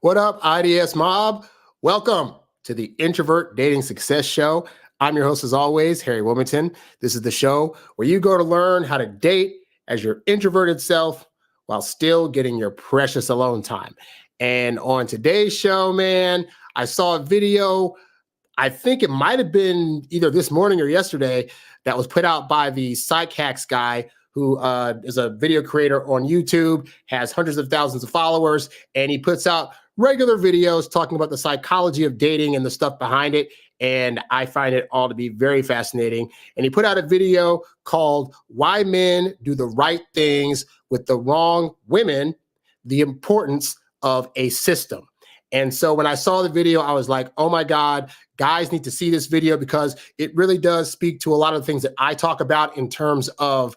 What up, IDS Mob? Welcome to the Introvert Dating Success Show. I'm your host, as always, Harry Wilmington. This is the show where you go to learn how to date as your introverted self while still getting your precious alone time. And on today's show, man, I saw a video. I think it might have been either this morning or yesterday that was put out by the Psychacks guy who is a video creator on YouTube, has hundreds of thousands of followers, and he puts out regular videos talking about the psychology of dating and the stuff behind it. And I find it all to be very fascinating. And he put out a video called Why Men Do the Right Things with the Wrong Women, the Importance of a System. And so when I saw the video, I was like, oh my God, guys need to see this video because it really does speak to a lot of the things that I talk about in terms of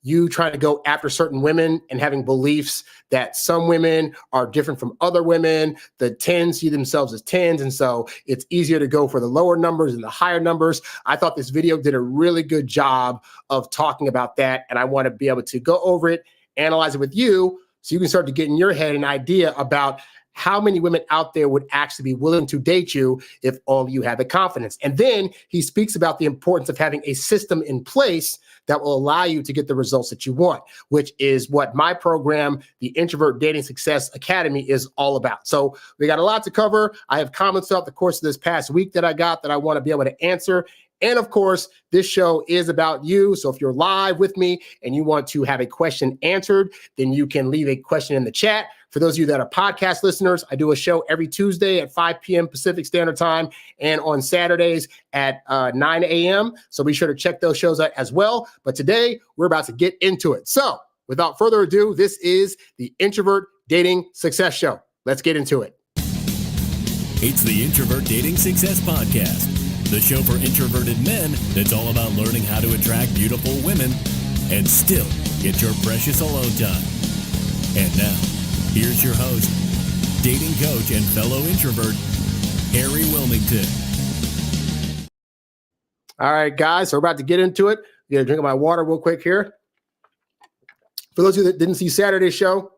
you trying to go after certain women and having beliefs that some women are different from other women. The 10s see themselves as 10s. And so it's easier to go for the lower numbers and the higher numbers. I thought this video did a really good job of talking about that. And I want to be able to go over it, analyze it with you, so you can start to get in your head an idea about how many women out there would actually be willing to date you if all of you have the confidence. And then he speaks about the importance of having a system in place that will allow you to get the results that you want, which is what my program, the Introvert Dating Success Academy, is all about. So we got a lot to cover. I have comments throughout the course of this past week that I got that I want to be able to answer. And of course, this show is about you. So if you're live with me and you want to have a question answered, then you can leave a question in the chat. For those of you that are podcast listeners, I do a show every Tuesday at 5 p.m. Pacific Standard Time and on Saturdays at 9 a.m. So be sure to check those shows out as well. But today, we're about to get into it. So without further ado, this is the Introvert Dating Success Show. Let's get into it. It's the Introvert Dating Success Podcast, the show for introverted men that's all about learning how to attract beautiful women and still get your precious alone time. And now, here's your host, dating coach and fellow introvert, Harry Wilmington. All right, guys, so we're about to get into it. I'm going to drink my water real quick here. For those of you that didn't see Saturday's show,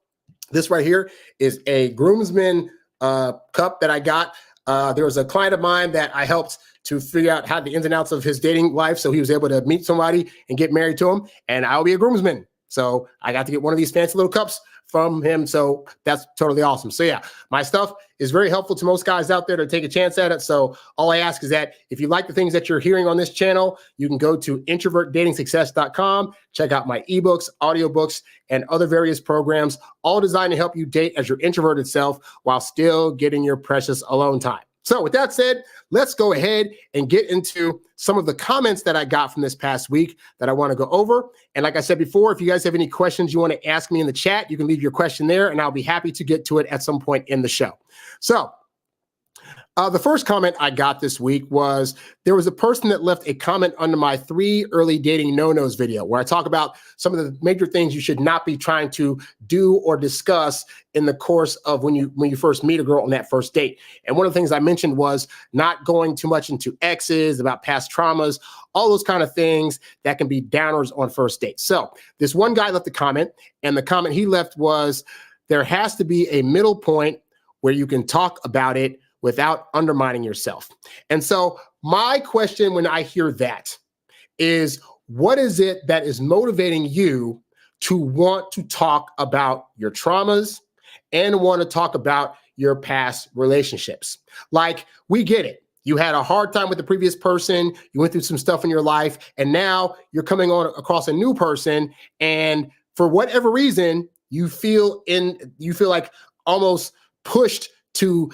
this right here is a groomsman cup that I got. There was a client of mine that I helped to figure out how the ins and outs of his dating life, so he was able to meet somebody and get married to him, and I'll be a groomsman. So I got to get one of these fancy little cups from him, so that's totally awesome. So yeah, my stuff is very helpful to most guys out there to take a chance at it. So all I ask is that if you like the things that you're hearing on this channel, you can go to introvertdatingsuccess.com, check out my ebooks, audiobooks, and other various programs, all designed to help you date as your introverted self while still getting your precious alone time. So with that said, let's go ahead and get into some of the comments that I got from this past week that I want to go over. And like I said before, if you guys have any questions you want to ask me in the chat, you can leave your question there and I'll be happy to get to it at some point in the show. So the first comment I got this week was there was a person that left a comment under my 3 early dating no-nos video where I talk about some of the major things you should not be trying to do or discuss in the course of when you first meet a girl on that first date. And one of the things I mentioned was not going too much into exes, about past traumas, all those kind of things that can be downers on first dates. So this one guy left a comment, and the comment he left was, there has to be a middle point where you can talk about it without undermining yourself. And so my question when I hear that is, what is it that is motivating you to want to talk about your traumas and want to talk about your past relationships? Like, we get it. You had a hard time with the previous person. You went through some stuff in your life, and now you're coming on across a new person. And for whatever reason, you feel like almost pushed to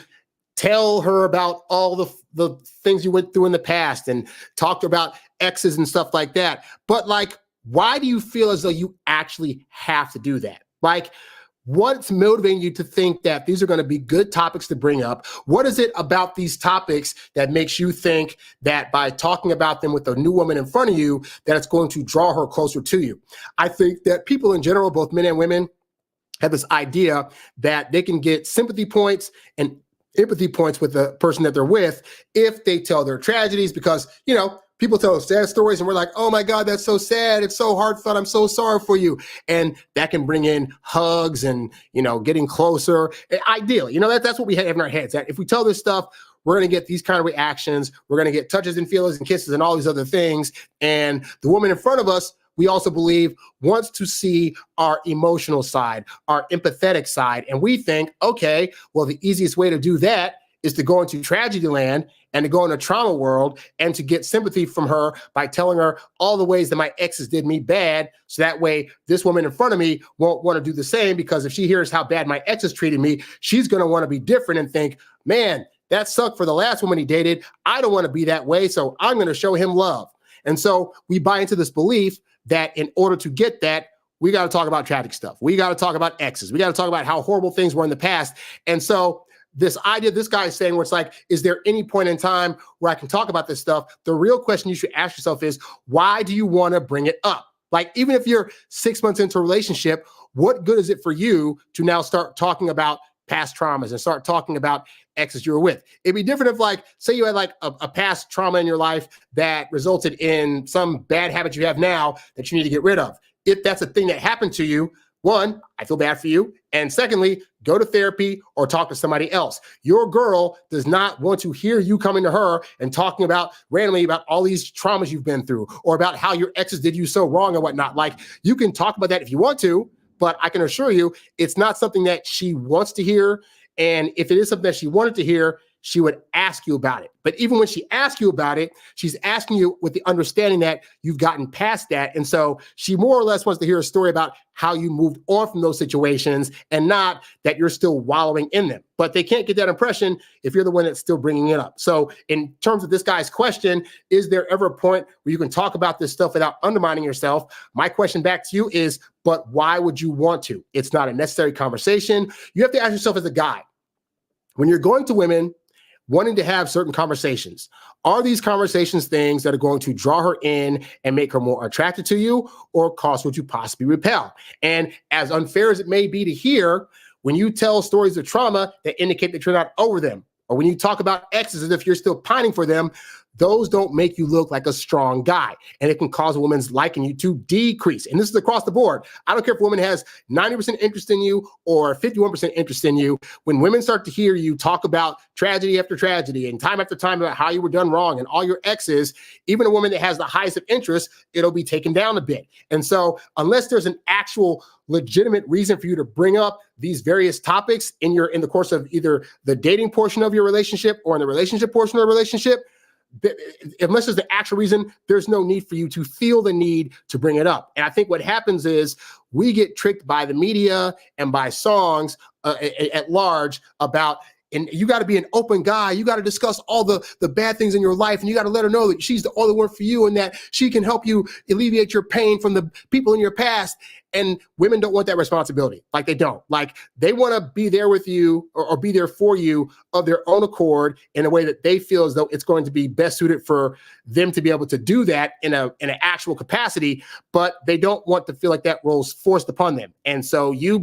tell her about all the things you went through in the past and talked about exes and stuff like that. But like, why do you feel as though you actually have to do that? Like, what's motivating you to think that these are going to be good topics to bring up? What is it about these topics that makes you think that by talking about them with a new woman in front of you, that it's going to draw her closer to you? I think that people in general, both men and women, have this idea that they can get sympathy points and empathy points with the person that they're with if they tell their tragedies, because, you know, people tell us sad stories and we're like, oh my God, that's so sad. It's so heartfelt. I'm so sorry for you. And that can bring in hugs and, getting closer. Ideally, that's what we have in our heads, that if we tell this stuff, we're going to get these kind of reactions. We're going to get touches and feelings and kisses and all these other things. And the woman in front of us, we also believe, wants to see our emotional side, our empathetic side. And we think, okay, well, the easiest way to do that is to go into tragedy land and to go into trauma world and to get sympathy from her by telling her all the ways that my exes did me bad. So that way this woman in front of me won't want to do the same, because if she hears how bad my exes treated me, she's going to want to be different and think, man, that sucked for the last woman he dated. I don't want to be that way. So I'm going to show him love. And so we buy into this belief that in order to get that, we got to talk about tragic stuff. We got to talk about exes. We got to talk about how horrible things were in the past. And so this idea this guy is saying, where it's like, is there any point in time where I can talk about this stuff? The real question you should ask yourself is, why do you want to bring it up? Like, even if you're 6 months into a relationship, what good is it for you to now start talking about past traumas and start talking about exes you were with? It'd be different if, like, say you had like a past trauma in your life that resulted in some bad habit you have now that you need to get rid of. If that's a thing that happened to you, one, I feel bad for you. And secondly, go to therapy or talk to somebody else. Your girl does not want to hear you coming to her and talking about randomly about all these traumas you've been through or about how your exes did you so wrong and whatnot. Like, you can talk about that if you want to, but I can assure you it's not something that she wants to hear. And if it is something that she wanted to hear, she would ask you about it. But even when she asks you about it, she's asking you with the understanding that you've gotten past that. And so she more or less wants to hear a story about how you moved on from those situations and not that you're still wallowing in them. But they can't get that impression if you're the one that's still bringing it up. So in terms of this guy's question, is there ever a point where you can talk about this stuff without undermining yourself? My question back to you is, but why would you want to? It's not a necessary conversation. You have to ask yourself as a guy, when you're going to women, wanting to have certain conversations, are these conversations things that are going to draw her in and make her more attracted to you, or cause her to possibly repel? And as unfair as it may be to hear, when you tell stories of trauma that indicate that you're not over them, or when you talk about exes as if you're still pining for them, those don't make you look like a strong guy. And it can cause a woman's liking you to decrease. And this is across the board. I don't care if a woman has 90% interest in you or 51% interest in you. When women start to hear you talk about tragedy after tragedy and time after time about how you were done wrong and all your exes, even a woman that has the highest of interest, it'll be taken down a bit. And so unless there's an actual legitimate reason for you to bring up these various topics in the course of either the dating portion of your relationship or in the relationship portion of the relationship, unless there's the actual reason, there's no need for you to feel the need to bring it up. And I think what happens is we get tricked by the media and by songs at large about, and you got to be an open guy. You got to discuss all the bad things in your life, and you got to let her know that she's the only one for you and that she can help you alleviate your pain from the people in your past. And women don't want that responsibility. Like, they don't. Like, they want to be there with you or be there for you of their own accord in a way that they feel as though it's going to be best suited for them to be able to do that in an actual capacity, but they don't want to feel like that role's forced upon them. And so you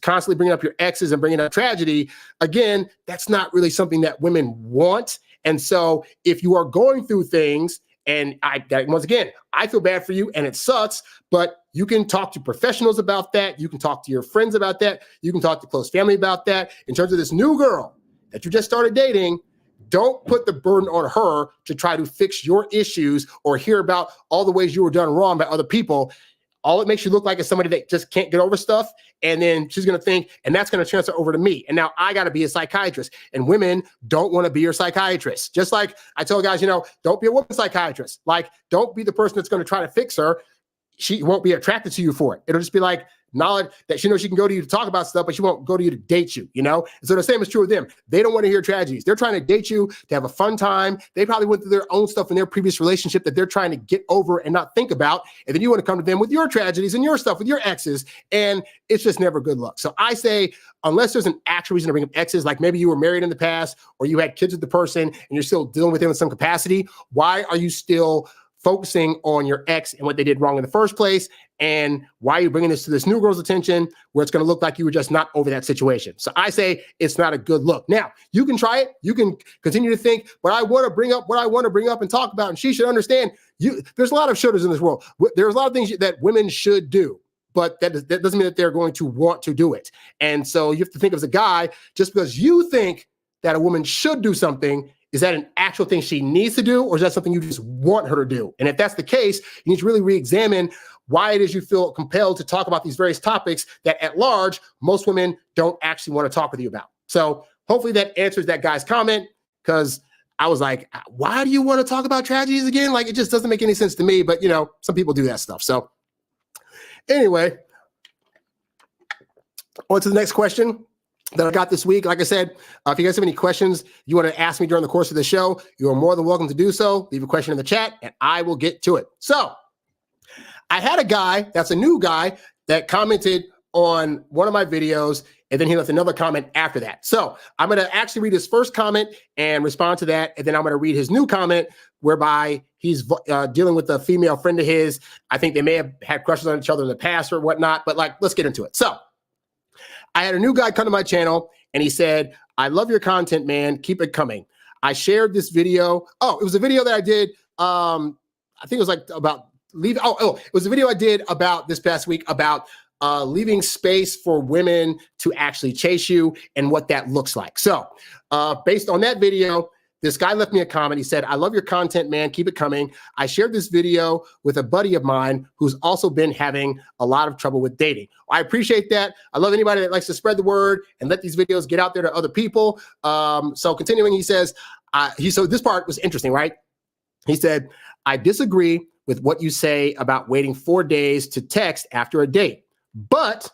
constantly bringing up your exes and bringing up tragedy, again, that's not really something that women want. And so if you are going through things, and once again, I feel bad for you and it sucks, but you can talk to professionals about that. You can talk to your friends about that. You can talk to close family about that. In terms of this new girl that you just started dating, don't put the burden on her to try to fix your issues or hear about all the ways you were done wrong by other people. All it makes you look like is somebody that just can't get over stuff. And then she's going to think, and that's going to transfer over to me. And now I got to be a psychiatrist. And women don't want to be your psychiatrist. Just like I tell guys, don't be a woman psychiatrist. Like, don't be the person that's going to try to fix her. She won't be attracted to you for it. It'll just be like knowledge that she knows she can go to you to talk about stuff, but she won't go to you to date you, And so the same is true with them. They don't want to hear tragedies. They're trying to date you to have a fun time. They probably went through their own stuff in their previous relationship that they're trying to get over and not think about. And then you want to come to them with your tragedies and your stuff with your exes. And it's just never good luck. So I say, unless there's an actual reason to bring up exes, like maybe you were married in the past or you had kids with the person and you're still dealing with them in some capacity, why are you still focusing on your ex and what they did wrong in the first place? And why are you bringing this to this new girl's attention where it's going to look like you were just not over that situation? So I say it's not a good look. Now, you can try it. You can continue to think, but I want to bring up what I want to bring up and talk about. And she should understand there's a lot of shouldas in this world. There's a lot of things that women should do, but that doesn't mean that they're going to want to do it. And so you have to think as a guy, just because you think that a woman should do something, is that an actual thing she needs to do, or is that something you just want her to do? And if that's the case, you need to really re-examine why it is you feel compelled to talk about these various topics that at large, most women don't actually want to talk with you about. So hopefully that answers that guy's comment, because I was like, why do you want to talk about tragedies again? Like, it just doesn't make any sense to me, but some people do that stuff. So anyway, on to the next question that I got this week. Like I said, if you guys have any questions you want to ask me during the course of the show, you are more than welcome to do so. Leave a question in the chat and I will get to it. So I had a guy that's a new guy that commented on one of my videos, and then he left another comment after that. So I'm going to actually read his first comment and respond to that, and then I'm going to read his new comment whereby he's dealing with a female friend of his. I think they may have had crushes on each other in the past or whatnot, but let's get into it. So I had a new guy come to my channel and he said, I love your content, man. Keep it coming. I shared this video. Oh, it was a video that I did. I think it was like about leave. It was a video I did about this past week about leaving space for women to actually chase you and what that looks like. So based on that video, this guy left me a comment. He said, I love your content, man. Keep it coming. I shared this video with a buddy of mine who's also been having a lot of trouble with dating. I appreciate that. I love anybody that likes to spread the word and let these videos get out there to other people. So continuing, he says, so this part was interesting, right? He said, I disagree with what you say about waiting 4 days to text after a date, but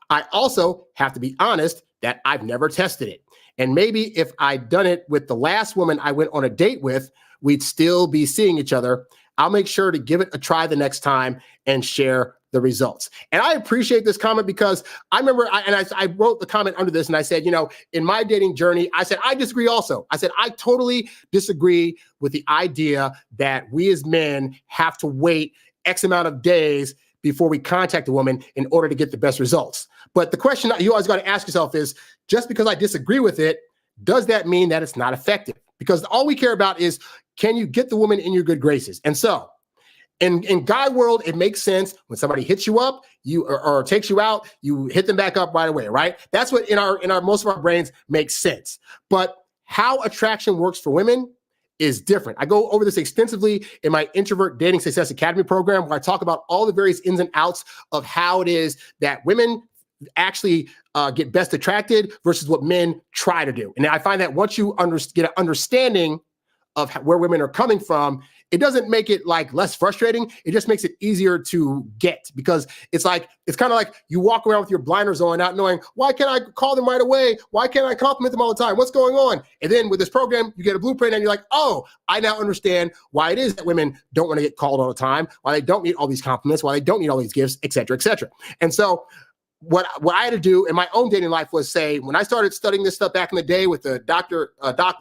I also have to be honest that I've never tested it. And maybe if I'd done it with the last woman I went on a date with, we'd still be seeing each other. I'll make sure to give it a try the next time and share the results. And I appreciate this comment because I remember, I wrote the comment under this and I said, in my dating journey, I said, I disagree also. I said, I totally disagree with the idea that we as men have to wait X amount of days before we contact a woman in order to get the best results. But the question you always got to ask yourself is, just because I disagree with it, does that mean that it's not effective? Because all we care about is, can you get the woman in your good graces? And so in guy world, it makes sense when somebody hits you up, or takes you out, you hit them back up right away, right? That's what in our most of our brains makes sense. But how attraction works for women is different. I go over this extensively in my Introvert Dating Success Academy program, where I talk about all the various ins and outs of how it is that women actually get best attracted versus what men try to do. And I find that once you get an understanding of where women are coming from, it doesn't make it less frustrating. It just makes it easier to get, because it's kind of like you walk around with your blinders on, not knowing, why can't I call them right away? Why can't I compliment them all the time? What's going on? And then with this program, you get a blueprint and you're like, oh, I now understand why it is that women don't want to get called all the time, why they don't need all these compliments, why they don't need all these gifts, et cetera, et cetera. And so what I had to do in my own dating life was say, when I started studying this stuff back in the day with the Doc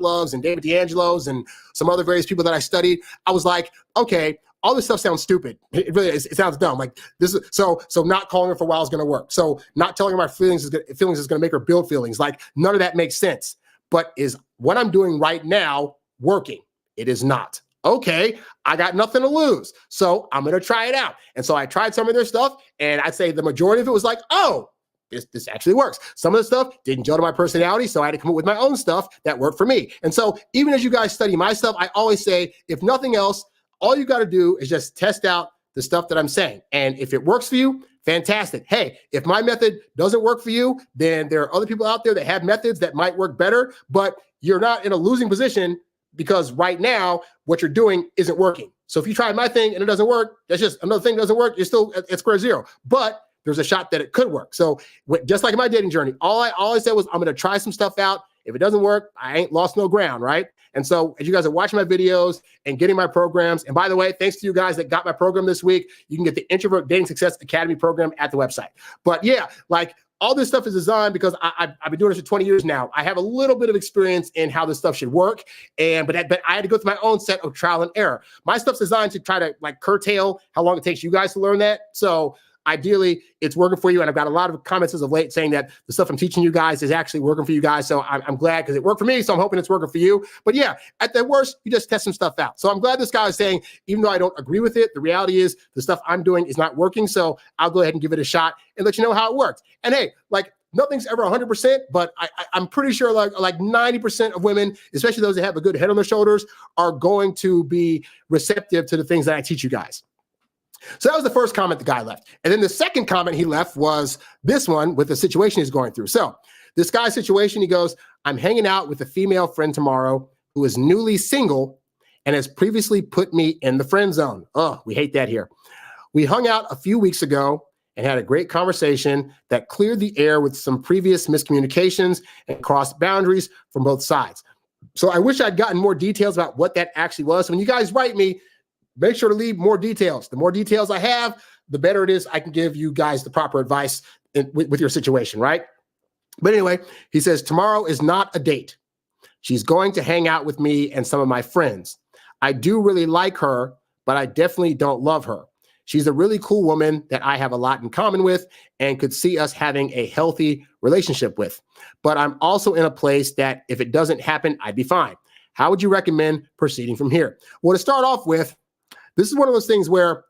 Loves and David D'Angelo's and some other various people that I studied, I was like, okay, all this stuff sounds stupid. It really is. It sounds dumb. Like this is so not calling her for a while is going to work. So not telling her my feelings is going to make her build feelings. Like none of that makes sense. But is what I'm doing right now working? It is not. Okay, I got nothing to lose, so I'm going to try it out. And so I tried some of their stuff, and I'd say the majority of it was like, oh, this actually works. Some of the stuff didn't gel to my personality, so I had to come up with my own stuff that worked for me. And so even as you guys study my stuff, I always say, if nothing else, all you got to do is just test out the stuff that I'm saying. And if it works for you, fantastic. Hey, if my method doesn't work for you, then there are other people out there that have methods that might work better, but you're not in a losing position, because right now what you're doing isn't working. So if you try my thing and it doesn't work, that's just another thing that doesn't work. You're still at square zero, but there's a shot that it could work. So just like in my dating journey, all I said was, I'm going to try some stuff out. If it doesn't work, I ain't lost no ground, right? And so as you guys are watching my videos and getting my programs, and by the way, thanks to you guys that got my program this week, you can get the Introvert Dating Success Academy program at the website. But yeah, all this stuff is designed because I've been doing this for 20 years now. I have a little bit of experience in how this stuff should work, but I had to go through my own set of trial and error. My stuff's designed to try to curtail how long it takes you guys to learn that. So ideally it's working for you. And I've got a lot of comments as of late saying that the stuff I'm teaching you guys is actually working for you guys. So I'm glad because it worked for me. So I'm hoping it's working for you. But yeah, at the worst, you just test some stuff out. So I'm glad this guy is saying, even though I don't agree with it, the reality is the stuff I'm doing is not working. So I'll go ahead and give it a shot and let you know how it works. And hey, like, nothing's ever 100%, but I'm pretty sure like 90% of women, especially those that have a good head on their shoulders, are going to be receptive to the things that I teach you guys. So that was the first comment the guy left. And then the second comment he left was this one with the situation he's going through. So this guy's situation, he goes, I'm hanging out with a female friend tomorrow who is newly single and has previously put me in the friend zone. Oh, we hate that here. We hung out a few weeks ago and had a great conversation that cleared the air with some previous miscommunications and crossed boundaries from both sides. So I wish I'd gotten more details about what that actually was. So when you guys write me, make sure to leave more details. The more details I have, the better it is I can give you guys the proper advice with your situation, right? But anyway, he says, tomorrow is not a date. She's going to hang out with me and some of my friends. I do really like her, but I definitely don't love her. She's a really cool woman that I have a lot in common with and could see us having a healthy relationship with. But I'm also in a place that if it doesn't happen, I'd be fine. How would you recommend proceeding from here? Well, to start off with, this is one of those things where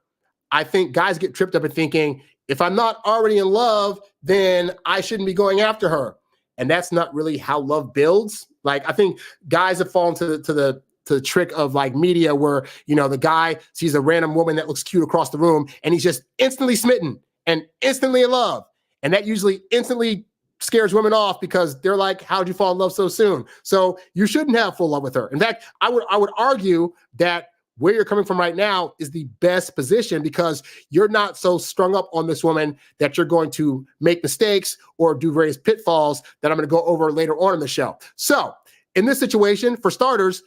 I think guys get tripped up in thinking, if I'm not already in love, then I shouldn't be going after her. And that's not really how love builds. Like, I think guys have fallen to the trick of like media where, you know, the guy sees a random woman that looks cute across the room and he's just instantly smitten and instantly in love. And that usually instantly scares women off because they're like, how'd you fall in love so soon? So you shouldn't have full love with her. In fact, I would argue that where you're coming from right now is the best position because you're not so strung up on this woman that you're going to make mistakes or do various pitfalls that I'm going to go over later on in the show. So in this situation, for starters,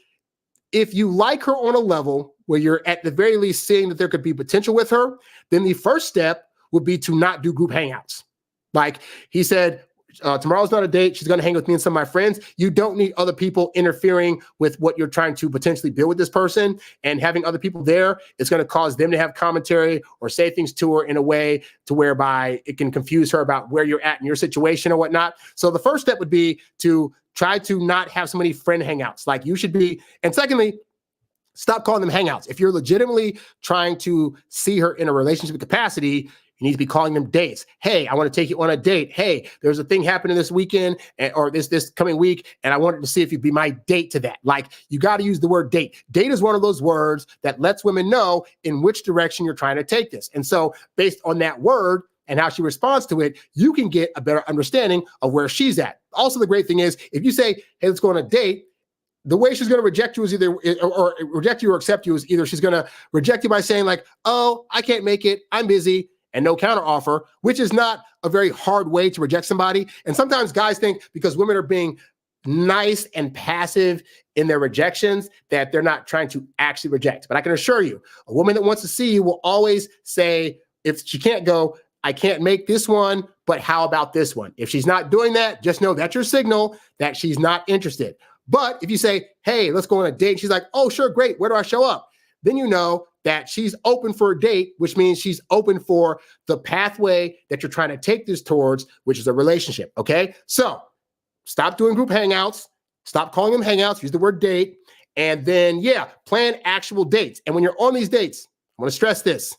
if you like her on a level where you're at the very least seeing that there could be potential with her, then the first step would be to not do group hangouts. Like he said, tomorrow's not a date. She's going to hang with me and some of my friends. You don't need other people interfering with what you're trying to potentially build with this person, and having other people there is going to cause them to have commentary or say things to her in a way to whereby it can confuse her about where you're at in your situation or whatnot. So the first step would be to try to not have so many friend hangouts like you should be. And secondly, stop calling them hangouts. If you're legitimately trying to see her in a relationship capacity, you need to be calling them dates. Hey, I want to take you on a date. Hey, there's a thing happening this weekend or this coming week, and I wanted to see if you'd be my date to that. Like, you got to use the word date. Date is one of those words that lets women know in which direction you're trying to take this. And so based on that word and how she responds to it, you can get a better understanding of where she's at. Also, the great thing is, if you say, hey, let's go on a date, the way she's going to reject you is either, or reject you or accept you is either she's going to reject you by saying like, oh, I can't make it, I'm busy, and no counter offer, which is not a very hard way to reject somebody. And sometimes guys think because women are being nice and passive in their rejections that they're not trying to actually reject. But I can assure you, a woman that wants to see you will always say, if she can't go, I can't make this one, but how about this one? If she's not doing that, just know that's your signal that she's not interested. But if you say, hey, let's go on a date, she's like, oh, sure, great. Where do I show up? Then you know that she's open for a date, which means she's open for the pathway that you're trying to take this towards, which is a relationship, okay? So stop doing group hangouts. Stop calling them hangouts. Use the word date. And then, yeah, plan actual dates. And when you're on these dates, I want to stress this.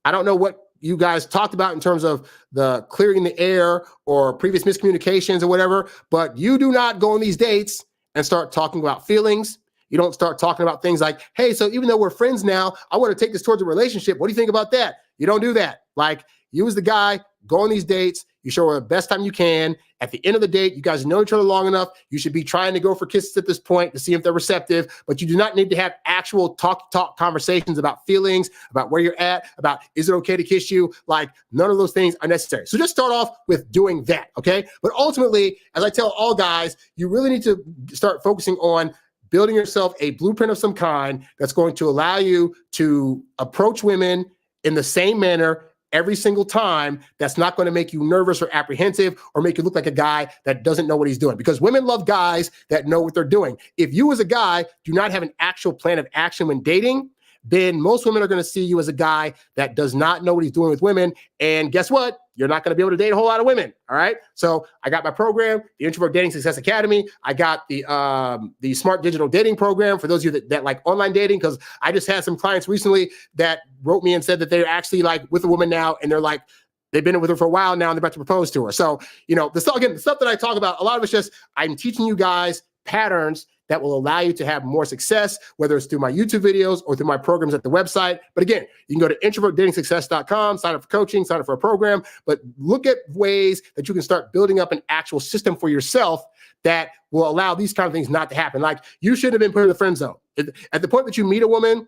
I don't know what you guys talked about in terms of the clearing the air or previous miscommunications or whatever, but you do not go on these dates and start talking about feelings. You don't start talking about things like, hey, so even though we're friends now, I want to take this towards a relationship. What do you think about that? You don't do that. Like, you as the guy, go on these dates. You show her the best time you can. At the end of the date, you guys know each other long enough. You should be trying to go for kisses at this point to see if they're receptive, but you do not need to have actual talk conversations about feelings, about where you're at, about is it okay to kiss you? Like, none of those things are necessary. So just start off with doing that, okay? But ultimately, as I tell all guys, you really need to start focusing on building yourself a blueprint of some kind that's going to allow you to approach women in the same manner every single time. That's not going to make you nervous or apprehensive or make you look like a guy that doesn't know what he's doing, because women love guys that know what they're doing. If you as a guy do not have an actual plan of action when dating, then most women are going to see you as a guy that does not know what he's doing with women. And guess what? You're not going to be able to date a whole lot of women. All right. So I got my program, the Introvert Dating Success Academy. I got the Smart Digital Dating Program for those of you that like online dating, because I just had some clients recently that wrote me and said that they're actually like with a woman now, and they're like, they've been with her for a while now and they're about to propose to her. So, the stuff that I talk about, a lot of it's just, I'm teaching you guys patterns that will allow you to have more success, whether it's through my YouTube videos or through my programs at the website. But again, you can go to introvertdatingsuccess.com, sign up for coaching, sign up for a program, but look at ways that you can start building up an actual system for yourself that will allow these kind of things not to happen. Like, you shouldn't have been put in the friend zone. At the point that you meet a woman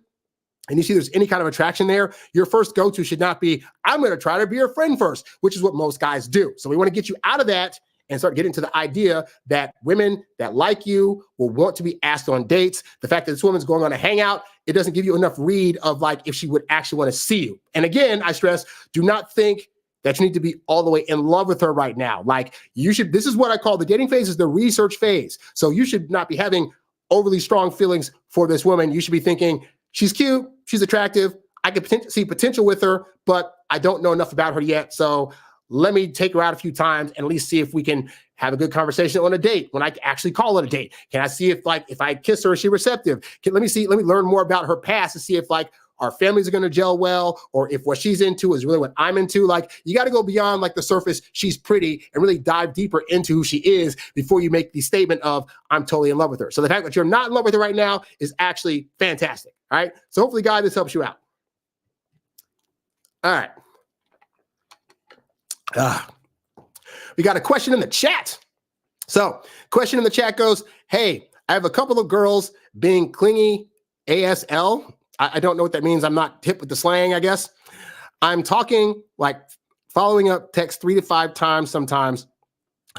and you see there's any kind of attraction there, your first go-to should not be, I'm going to try to be your friend first, which is what most guys do. So we want to get you out of that and start getting to the idea that women that like you will want to be asked on dates. The fact that this woman's going on a hangout, it doesn't give you enough read of like if she would actually want to see you. And again, I stress, do not think that you need to be all the way in love with her right now. Like, this is what I call the dating phase, is the research phase. So you should not be having overly strong feelings for this woman. You should be thinking, she's cute, she's attractive, I could see potential with her, but I don't know enough about her yet. So let me take her out a few times and at least see if we can have a good conversation on a date, when I actually call it a date. Can I see if I kiss her, is she receptive? Let me learn more about her past to see if our families are going to gel well, or if what she's into is really what I'm into. You got to go beyond the surface, she's pretty, and really dive deeper into who she is before you make the statement of, I'm totally in love with her. So the fact that you're not in love with her right now is actually fantastic. All right. So hopefully, guys, this helps you out. All right. We got a question in the chat. So question in the chat goes, hey, I have a couple of girls being clingy ASL. I don't know what that means. I'm not hip with the slang, I guess. I'm talking, following up text 3 to 5 times sometimes.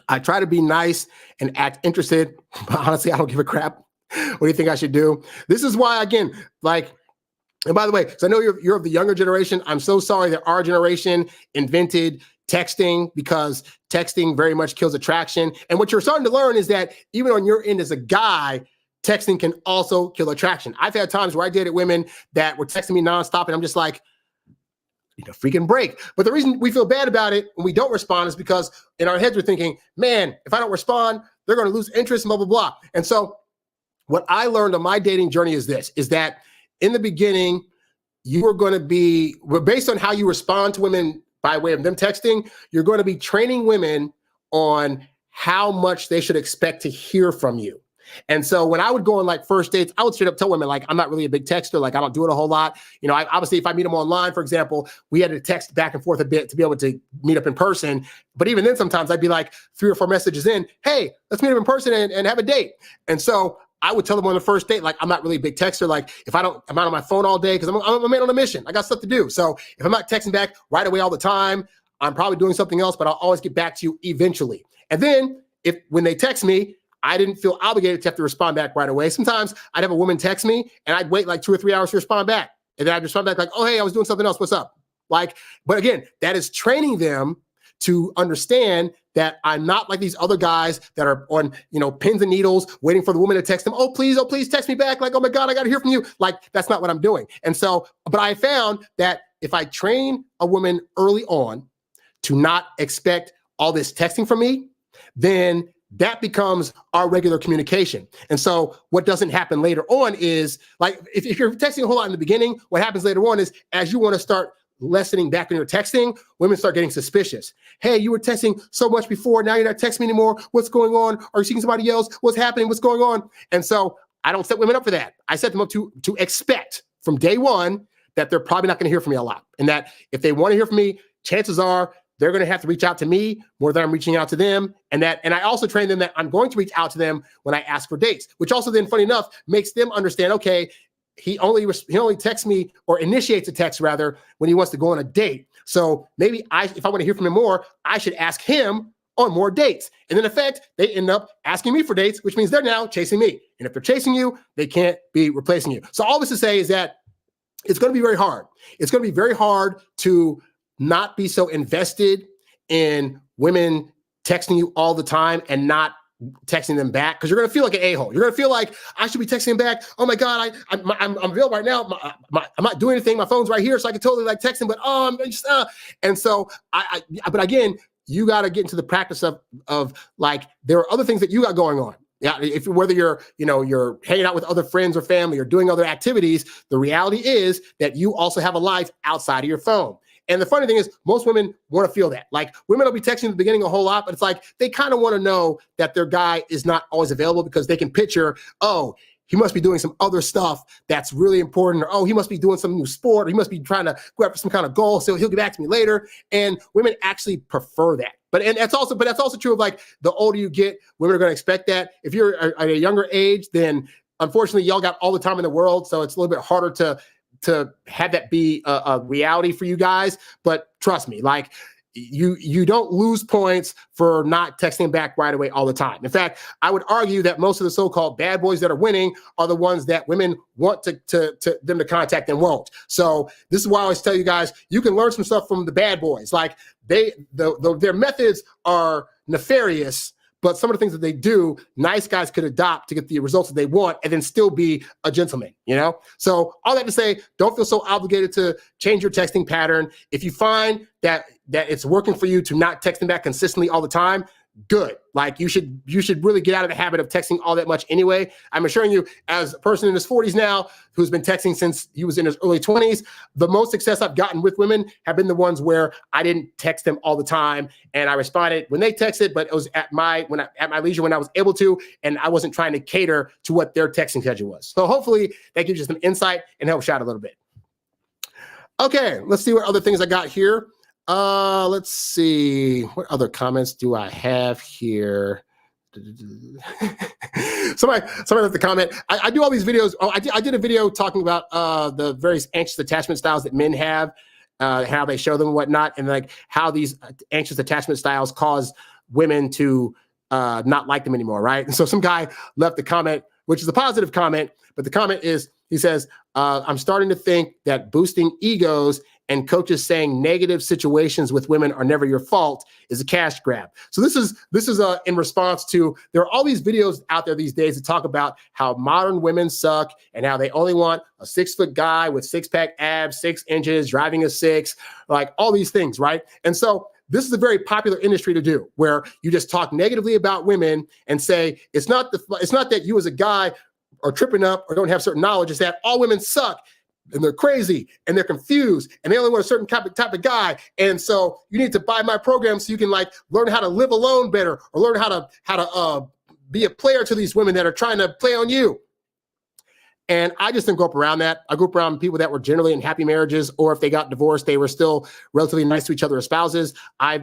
I try to be nice and act interested, but honestly, I don't give a crap. What do you think I should do? This is why, again, and by the way, because I know you're of the younger generation, I'm so sorry that our generation invented texting, because texting very much kills attraction. And what you're starting to learn is that even on your end as a guy, texting can also kill attraction. I've had times where I dated women that were texting me nonstop, and I'm just like, freaking break. But the reason we feel bad about it when we don't respond is because in our heads we're thinking, man, if I don't respond, they're going to lose interest, blah, blah, blah. And so what I learned on my dating journey is that in the beginning, you are going to be, based on how you respond to women by way of them texting, you're going to be training women on how much they should expect to hear from you. And so when I would go on first dates, I would straight up tell women, I'm not really a big texter. I don't do it a whole lot. Obviously if I meet them online, for example, we had to text back and forth a bit to be able to meet up in person. But even then, sometimes I'd be 3 or 4 messages in, hey, let's meet up in person and have a date. And so I would tell them on the first date, I'm not really a big texter. If I'm out on my phone all day, because I'm a man on a mission. I got stuff to do. So if I'm not texting back right away all the time, I'm probably doing something else, but I'll always get back to you eventually. And then when they text me, I didn't feel obligated to have to respond back right away. Sometimes I'd have a woman text me and I'd wait 2 or 3 hours to respond back. And then I'd respond back oh, hey, I was doing something else. What's up? But again, that is training them to understand that I'm not like these other guys that are on, pins and needles waiting for the woman to text them. Oh, please text me back. Oh my God, I got to hear from you. That's not what I'm doing. And so, but I found that if I train a woman early on to not expect all this texting from me, then that becomes our regular communication. And so what doesn't happen later on is if you're texting a whole lot in the beginning, what happens later on is as you want to start lessening back in your texting, women start getting suspicious. Hey, you were texting so much before. Now you're not texting me anymore. What's going on? Are you seeing somebody else? What's happening? What's going on? And so I don't set women up for that. I set them up to expect from day one that they're probably not going to hear from me a lot. And that if they want to hear from me, chances are they're going to have to reach out to me more than I'm reaching out to them. And I also train them that I'm going to reach out to them when I ask for dates, which also then, funny enough, makes them understand, okay, he only texts me or initiates a text rather when he wants to go on a date. So maybe if I want to hear from him more, I should ask him on more dates. And in effect, they end up asking me for dates, which means they're now chasing me. And if they're chasing you, they can't be replacing you. So all this to say is that it's going to be very hard. It's going to be very hard to not be so invested in women texting you all the time and not texting them back because you're going to feel like an a-hole. You're going to feel like I should be texting back. Oh my God, I'm available right now. I'm not doing anything. My phone's right here, so I can totally like text him. But I'm just and so but again, you got to get into the practice of like there are other things that you got going on. Yeah, if whether you're hanging out with other friends or family or doing other activities, the reality is that you also have a life outside of your phone. And the funny thing is, most women want to feel that. Like, women will be texting at the beginning a whole lot, but it's like they kind of want to know that their guy is not always available because they can picture, oh, he must be doing some other stuff that's really important, or oh, he must be doing some new sport, or he must be trying to go after some kind of goal, so he'll get back to me later. And women actually prefer that. But that's also true of like the older you get, women are going to expect that. If you're at a younger age, then unfortunately y'all got all the time in the world, so it's a little bit harder to have that be a reality for you guys. But trust me, like you don't lose points for not texting back right away all the time. In fact, I would argue that most of the so-called bad boys that are winning are the ones that women want them to contact and won't. So this is why I always tell you guys, you can learn some stuff from the bad boys. Like their methods are nefarious, but some of the things that they do, nice guys could adopt to get the results that they want and then still be a gentleman, So all that to say, don't feel so obligated to change your texting pattern. If you find that it's working for you to not text them back consistently all the time, good. Like you should really get out of the habit of texting all that much anyway. I'm assuring you, as a person in his 40s now who's been texting since he was in his early 20s, the most success I've gotten with women have been the ones where I didn't text them all the time and I responded when they texted, but it was at my leisure when I was able to, and I wasn't trying to cater to what their texting schedule was. So hopefully that gives you some insight and helps you out a little bit. Okay, let's see what other things I got here. Let's see. What other comments do I have here? Somebody left the comment. I do all these videos. Oh, I did a video talking about the various anxious attachment styles that men have, how they show them and whatnot, and like how these anxious attachment styles cause women to not like them anymore, right? And so some guy left a comment, which is a positive comment, but the comment is, he says, I'm starting to think that boosting egos and coaches saying negative situations with women are never your fault is a cash grab. So this is in response to, there are all these videos out there these days that talk about how modern women suck and how they only want a 6-foot guy with 6-pack abs, 6 inches, driving a 6, like all these things, right? And so this is a very popular industry to do, where you just talk negatively about women and say it's not that you as a guy are tripping up or don't have certain knowledge. It's that all women suck and they're crazy and they're confused and they only want a certain type of guy. And so you need to buy my program so you can like learn how to live alone better, or learn how to be a player to these women that are trying to play on you. And I just didn't grow up around that. I grew up around people that were generally in happy marriages, or if they got divorced, they were still relatively nice to each other as spouses.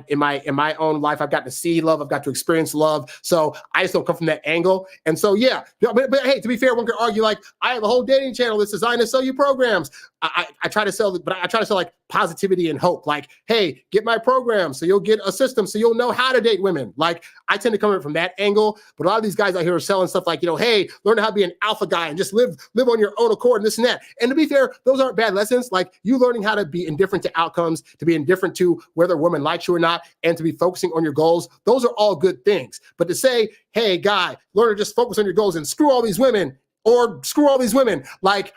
In my own life, I've gotten to see love. I've got to experience love. So I just don't come from that angle. And so, yeah, but hey, to be fair, one could argue like I have a whole dating channel that's designed to sell you programs. I try to sell, but I try to sell like positivity and hope. Like, hey, get my program so you'll get a system so you'll know how to date women. Like, I tend to come in from that angle. But a lot of these guys out here are selling stuff like, hey, learn how to be an alpha guy and just live on your own accord and this and that. And to be fair, those aren't bad lessons. Like, you learning how to be indifferent to outcomes, to be indifferent to whether a woman likes you or not, and to be focusing on your goals, those are all good things. But to say, hey, guy, learn to just focus on your goals and screw all these women, like,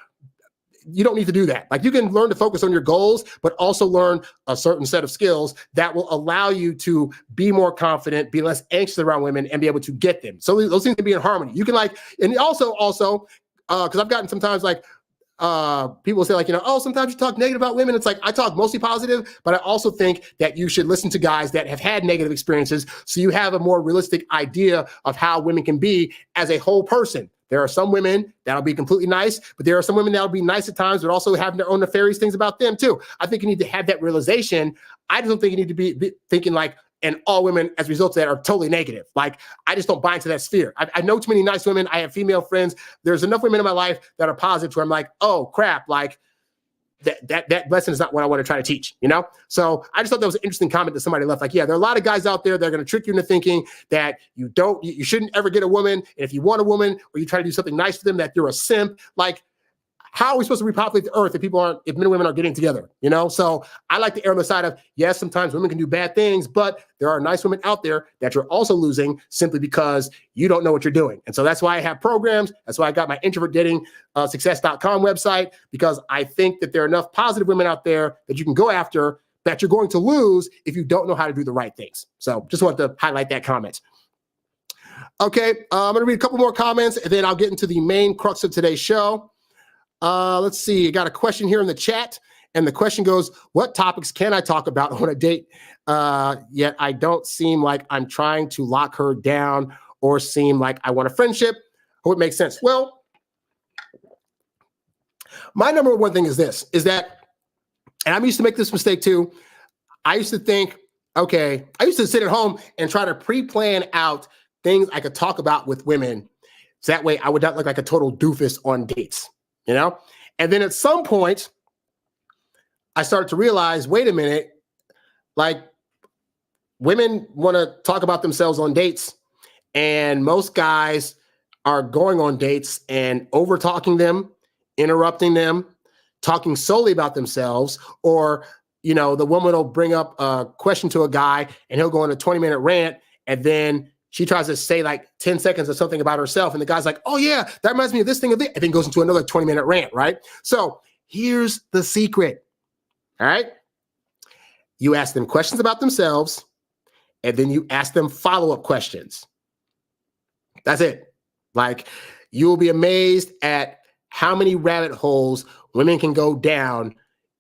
you don't need to do that. Like, you can learn to focus on your goals, but also learn a certain set of skills that will allow you to be more confident, be less anxious around women, and be able to get them. So those things can be in harmony. You can and also, because I've gotten sometimes people say oh, sometimes you talk negative about women. It's like, I talk mostly positive, but I also think that you should listen to guys that have had negative experiences so you have a more realistic idea of how women can be as a whole person. There are some women that'll be completely nice, but there are some women that'll be nice at times, but also have their own nefarious things about them too. I think you need to have that realization. I just don't think you need to be thinking and all women as a result of that are totally negative. Like, I just don't buy into that sphere. I know too many nice women. I have female friends. There's enough women in my life that are positive where I'm like, oh crap, like that lesson is not what I want to try to teach, So I just thought that was an interesting comment that somebody left. Like, yeah, there are a lot of guys out there that are going to trick you into thinking that you shouldn't ever get a woman. And if you want a woman or you try to do something nice for them, that you're a simp. Like, how are we supposed to repopulate the earth if men and women aren't getting together? So I like to err on the side of, yes, sometimes women can do bad things, but there are nice women out there that you're also losing simply because you don't know what you're doing. And so that's why I have programs. That's why I got my introvert dating success.com website, because I think that there are enough positive women out there that you can go after that you're going to lose if you don't know how to do the right things. So just wanted to highlight that comment. Okay, I'm going to read a couple more comments, and then I'll get into the main crux of today's show. Let's see. I got a question here in the chat, and the question goes, what topics can I talk about on a date? Yet I don't seem like I'm trying to lock her down or seem like I want a friendship. Hope it makes sense. Well, my number one thing is this, is that, and I used to make this mistake too. I used to think, okay, I used to sit at home and try to pre-plan out things I could talk about with women. So that way I would not look like a total doofus on dates, And then at some point, I started to realize, wait a minute, like women want to talk about themselves on dates, and most guys are going on dates and over talking them, interrupting them, talking solely about themselves, or, the woman will bring up a question to a guy and he'll go on a 20-minute rant, and then she tries to say like 10 seconds of something about herself. And the guy's like, oh yeah, that reminds me of this thing, and then goes into another 20-minute rant, right? So here's the secret, all right? You ask them questions about themselves, and then you ask them follow-up questions. That's it. Like, you will be amazed at how many rabbit holes women can go down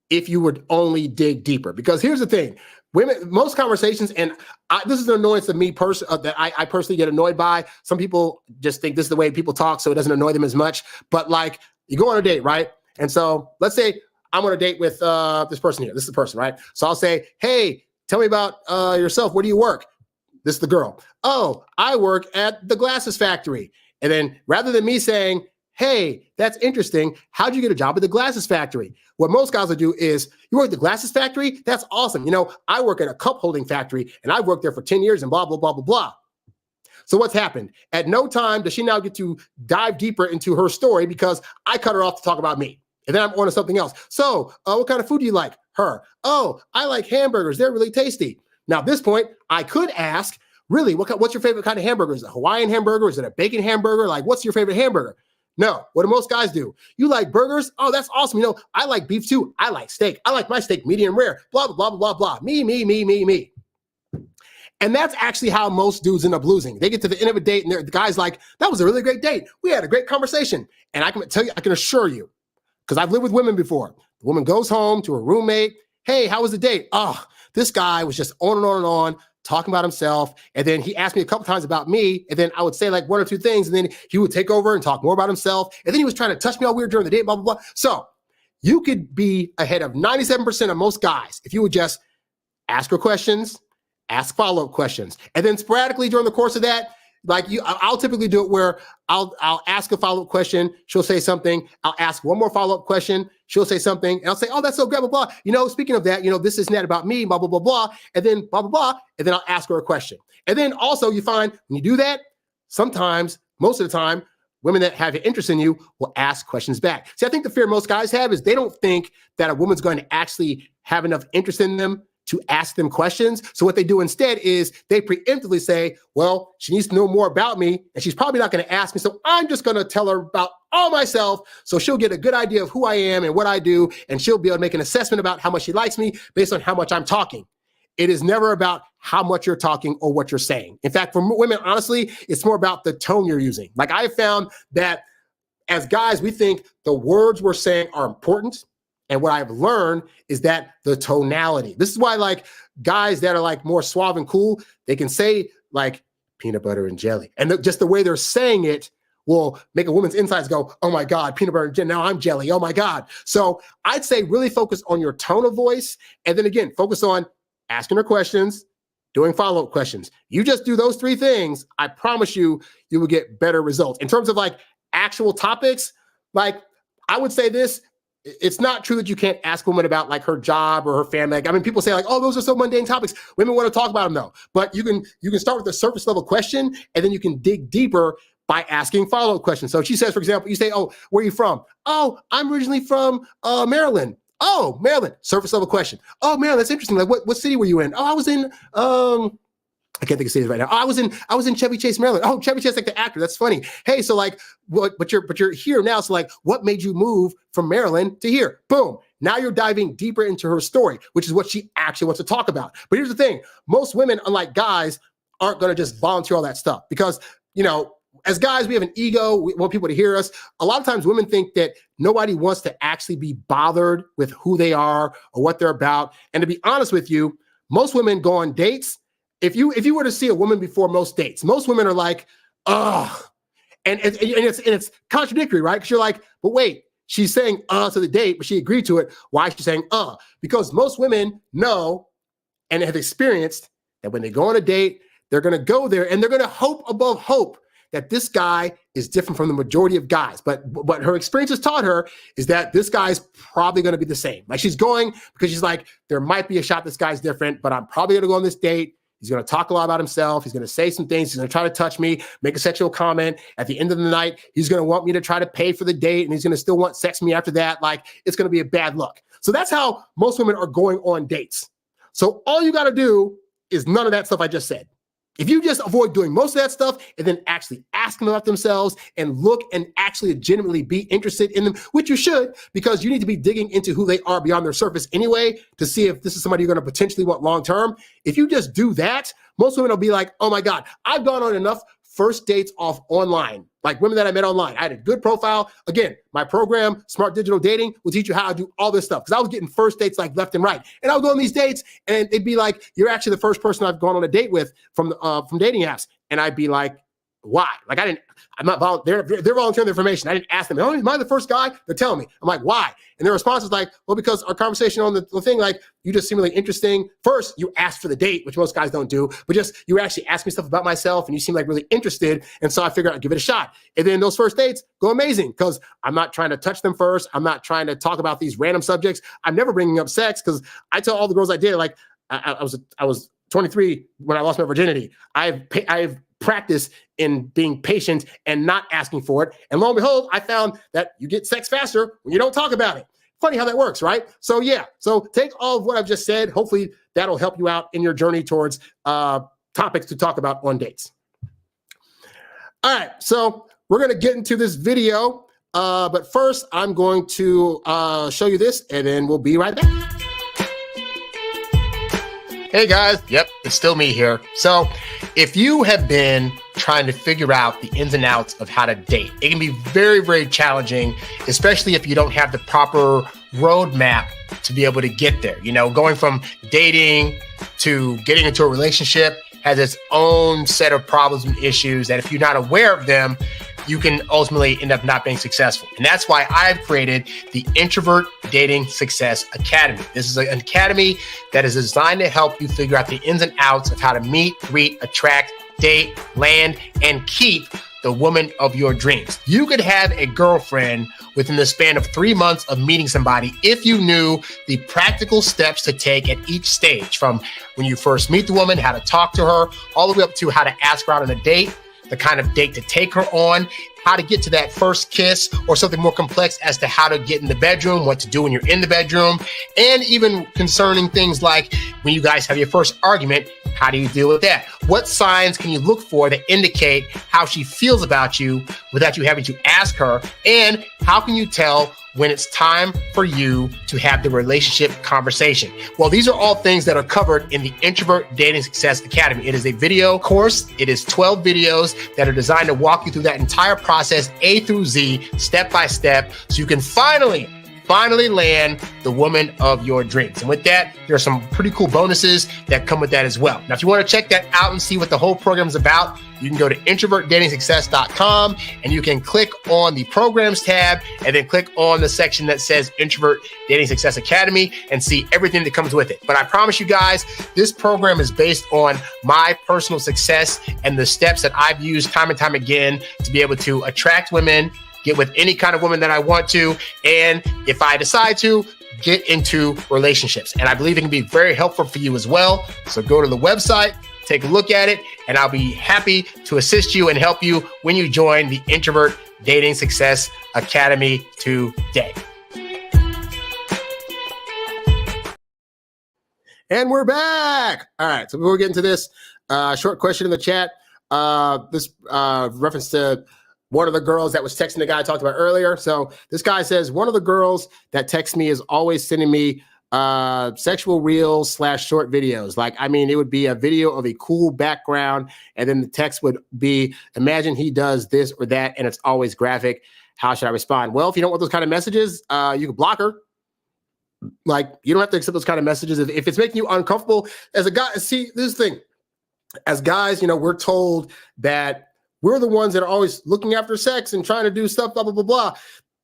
if you would only dig deeper. Because here's the thing. Most conversations, and this is an annoyance to me that I personally get annoyed by. Some people just think this is the way people talk, so it doesn't annoy them as much. But like, you go on a date, right? And so let's say I'm on a date with this person here. This is the person, right? So I'll say, hey, tell me about yourself. Where do you work? This is the girl. Oh, I work at the glasses factory. And then rather than me saying, hey, that's interesting, how'd you get a job at the glasses factory? What most guys will do is, you work at the glasses factory? That's awesome. I work at a cup holding factory, and I've worked there for 10 years and blah, blah, blah, blah, blah. So what's happened? At no time does she now get to dive deeper into her story because I cut her off to talk about me. And then I'm on to something else. So what kind of food do you like? Her. Oh, I like hamburgers. They're really tasty. Now, at this point, I could ask, really, what's your favorite kind of hamburger? Is it a Hawaiian hamburger? Is it a bacon hamburger? Like, what's your favorite hamburger? No. What do most guys do? You like burgers? Oh, that's awesome. I like beef too. I like steak. I like my steak medium rare. Blah, blah, blah, blah, blah. Me, me, me, me, me. And that's actually how most dudes end up losing. They get to the end of a date and the guy's like, that was a really great date. We had a great conversation. And I can tell you, I can assure you, because I've lived with women before. The woman goes home to her roommate. Hey, how was the date? Oh, this guy was just on and on and on, talking about himself. And then he asked me a couple times about me. And then I would say like one or two things. And then he would take over and talk more about himself. And then he was trying to touch me all weird during the day, blah, blah, blah. So you could be ahead of 97% of most guys if you would just ask her questions, ask follow-up questions. And then sporadically during the course of that, I'll typically do it where I'll ask a follow-up question. She'll say something. I'll ask one more follow-up question. She'll say something. And I'll say, oh, that's so great, blah, blah. Speaking of that, this is that about me, blah, blah, blah, blah. And then blah, blah, blah. And then I'll ask her a question. And then also you find when you do that, sometimes, most of the time, women that have an interest in you will ask questions back. See, I think the fear most guys have is they don't think that a woman's going to actually have enough interest in them to ask them questions. So what they do instead is they preemptively say, well, she needs to know more about me, and she's probably not going to ask me, so I'm just going to tell her about all myself, so she'll get a good idea of who I am and what I do, and she'll be able to make an assessment about how much she likes me based on how much I'm talking. It is never about how much you're talking or what you're saying. In fact, for women, honestly, it's more about the tone you're using. Like, I have found that as guys, we think the words we're saying are important. And what I've learned is that the tonality. This is why like guys that are like more suave and cool, they can say like peanut butter and jelly. And just the way they're saying it will make a woman's insides go, oh my God, peanut butter and jelly. Now I'm jelly. Oh my God. So I'd say really focus on your tone of voice. And then again, focus on asking her questions, doing follow-up questions. You just do those three things. I promise you, you will get better results. In terms of like actual topics, like I would say this, it's not true that you can't ask a woman about like her job or her family. Like, I mean, people say like, oh, those are so mundane topics. Women want to talk about them though. But you can start with a surface level question, and then you can dig deeper by asking follow-up questions. So if she says, for example, you say, oh, where are you from? Oh, I'm originally from Maryland. Oh, Maryland. Surface level question. Oh, Maryland, that's interesting. Like, what city were you in? Oh, I was in I can't think of cities right now. Oh, I was in Chevy Chase, Maryland. Oh, Chevy Chase, like the actor. That's funny. Hey, so like, but you're here now. So like, what made you move from Maryland to here? Boom. Now you're diving deeper into her story, which is what she actually wants to talk about. But here's the thing: most women, unlike guys, aren't going to just volunteer all that stuff because, you know, as guys, we have an ego. We want people to hear us. A lot of times women think that nobody wants to actually be bothered with who they are or what they're about. And to be honest with you, most women go on dates. If you were to see a woman before most dates, most women are like, ugh. And it's contradictory, right? Because you're like, but wait, she's saying to the date, but she agreed to it. Why is she saying Because most women know and have experienced that when they go on a date, they're going to go there and they're going to hope above hope that this guy is different from the majority of guys. But what her experience has taught her is that this guy's probably going to be the same. Like she's going because she's like, there might be a shot this guy's different, but I'm probably going to go on this date. He's going to talk a lot about himself. He's going to say some things. He's going to try to touch me, make a sexual comment. At the end of the night, he's going to want me to try to pay for the date, and he's going to still want sex me after that. Like, it's going to be a bad look. So that's how most women are going on dates. So all you got to do is none of that stuff I just said. If you just avoid doing most of that stuff and then actually ask them about themselves and look and actually legitimately be interested in them, which you should, because you need to be digging into who they are beyond their surface anyway to see if this is somebody you're going to potentially want long-term. If you just do that, most women will be like, oh my God, I've gone on enough first dates off online, like women that I met online. I had a good profile. Again, my program, Smart Digital Dating, will teach you how to do all this stuff because I was getting first dates like left and right. And I would go on these dates and they'd be like, you're actually the first person I've gone on a date with from dating apps. And I'd be like, why? Like I'm not volunteering. They're volunteering the information. I didn't ask them. Oh, am I the first guy? They're telling me. I'm like, why? And their response was like, well, because our conversation on the thing, like, you just seem really interesting. First, you asked for the date, which most guys don't do, but just you actually asked me stuff about myself and you seem like really interested. And so I figured I'd give it a shot. And then those first dates go amazing because I'm not trying to touch them first. I'm not trying to talk about these random subjects. I'm never bringing up sex because I tell all the girls I did, like, I was 23 when I lost my virginity. I've practiced in being patient and not asking for it. And lo and behold, I found that you get sex faster when you don't talk about it. Funny how that works, right? So yeah, so take all of what I've just said. Hopefully that'll help you out in your journey towards topics to talk about on dates. All right, so we're gonna get into this video, but first I'm going to show you this and then we'll be right back. Hey guys, yep, it's still me here. So if you have been trying to figure out the ins and outs of how to date, it can be very, very challenging, especially if you don't have the proper roadmap to be able to get there. You know, going from dating to getting into a relationship has its own set of problems and issues that if you're not aware of them, you can ultimately end up not being successful. And that's why I've created the Introvert Dating Success Academy. This is an academy that is designed to help you figure out the ins and outs of how to meet, greet, attract, date, land, and keep the woman of your dreams. You could have a girlfriend within the span of 3 months of meeting somebody if you knew the practical steps to take at each stage, from when you first meet the woman, how to talk to her, all the way up to how to ask her out on a date, the kind of date to take her on, how to get to that first kiss, or something more complex as to how to get in the bedroom, what to do when you're in the bedroom, and even concerning things like when you guys have your first argument, how do you deal with that? What signs can you look for that indicate how she feels about you without you having to ask her? And how can you tell when it's time for you to have the relationship conversation? Well, these are all things that are covered in the Introvert Dating Success Academy. It is a video course. It is 12 videos that are designed to walk you through that entire process, A through Z, step by step, so you can finally land the woman of your dreams. And with that, there are some pretty cool bonuses that come with that as well. Now, if you want to check that out and see what the whole program is about, you can go to introvertdatingsuccess.com and you can click on the programs tab and then click on the section that says Introvert Dating Success Academy and see everything that comes with it. But I promise you guys, this program is based on my personal success and the steps that I've used time and time again to be able to attract women, get with any kind of woman that I want to, and if I decide to, get into relationships. And I believe it can be very helpful for you as well. So go to the website, take a look at it, and I'll be happy to assist you and help you when you join the Introvert Dating Success Academy today. And we're back. All right. So before we get into this, short question in the chat. This reference to one of the girls that was texting the guy I talked about earlier. So this guy says, one of the girls that texts me is always sending me sexual reels / short videos. Like, I mean, it would be a video of a cool background, and then the text would be, imagine he does this or that, and it's always graphic. How should I respond? Well, if you don't want those kind of messages, you can block her. Like, you don't have to accept those kind of messages. If it's making you uncomfortable as a guy, see, this is the thing. As guys, we're told that we're the ones that are always looking after sex and trying to do stuff, blah, blah, blah, blah.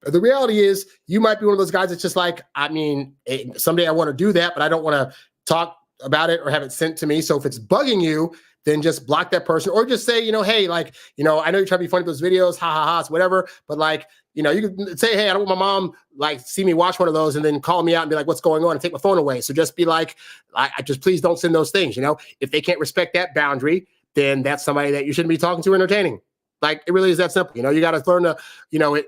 The reality is you might be one of those guys that's just like, I mean, someday I want to do that, but I don't want to talk about it or have it sent to me. So if it's bugging you, then just block that person, or just say, hey, like, I know you're trying to be funny with those videos, ha ha ha, it's whatever. But like, you can say, hey, I don't want my mom like see me watch one of those and then call me out and be like, what's going on, and take my phone away. So just be like, I just please don't send those things. If they can't respect that boundary, then that's somebody that you shouldn't be talking to or entertaining. Like, it really is that simple. You got to learn to,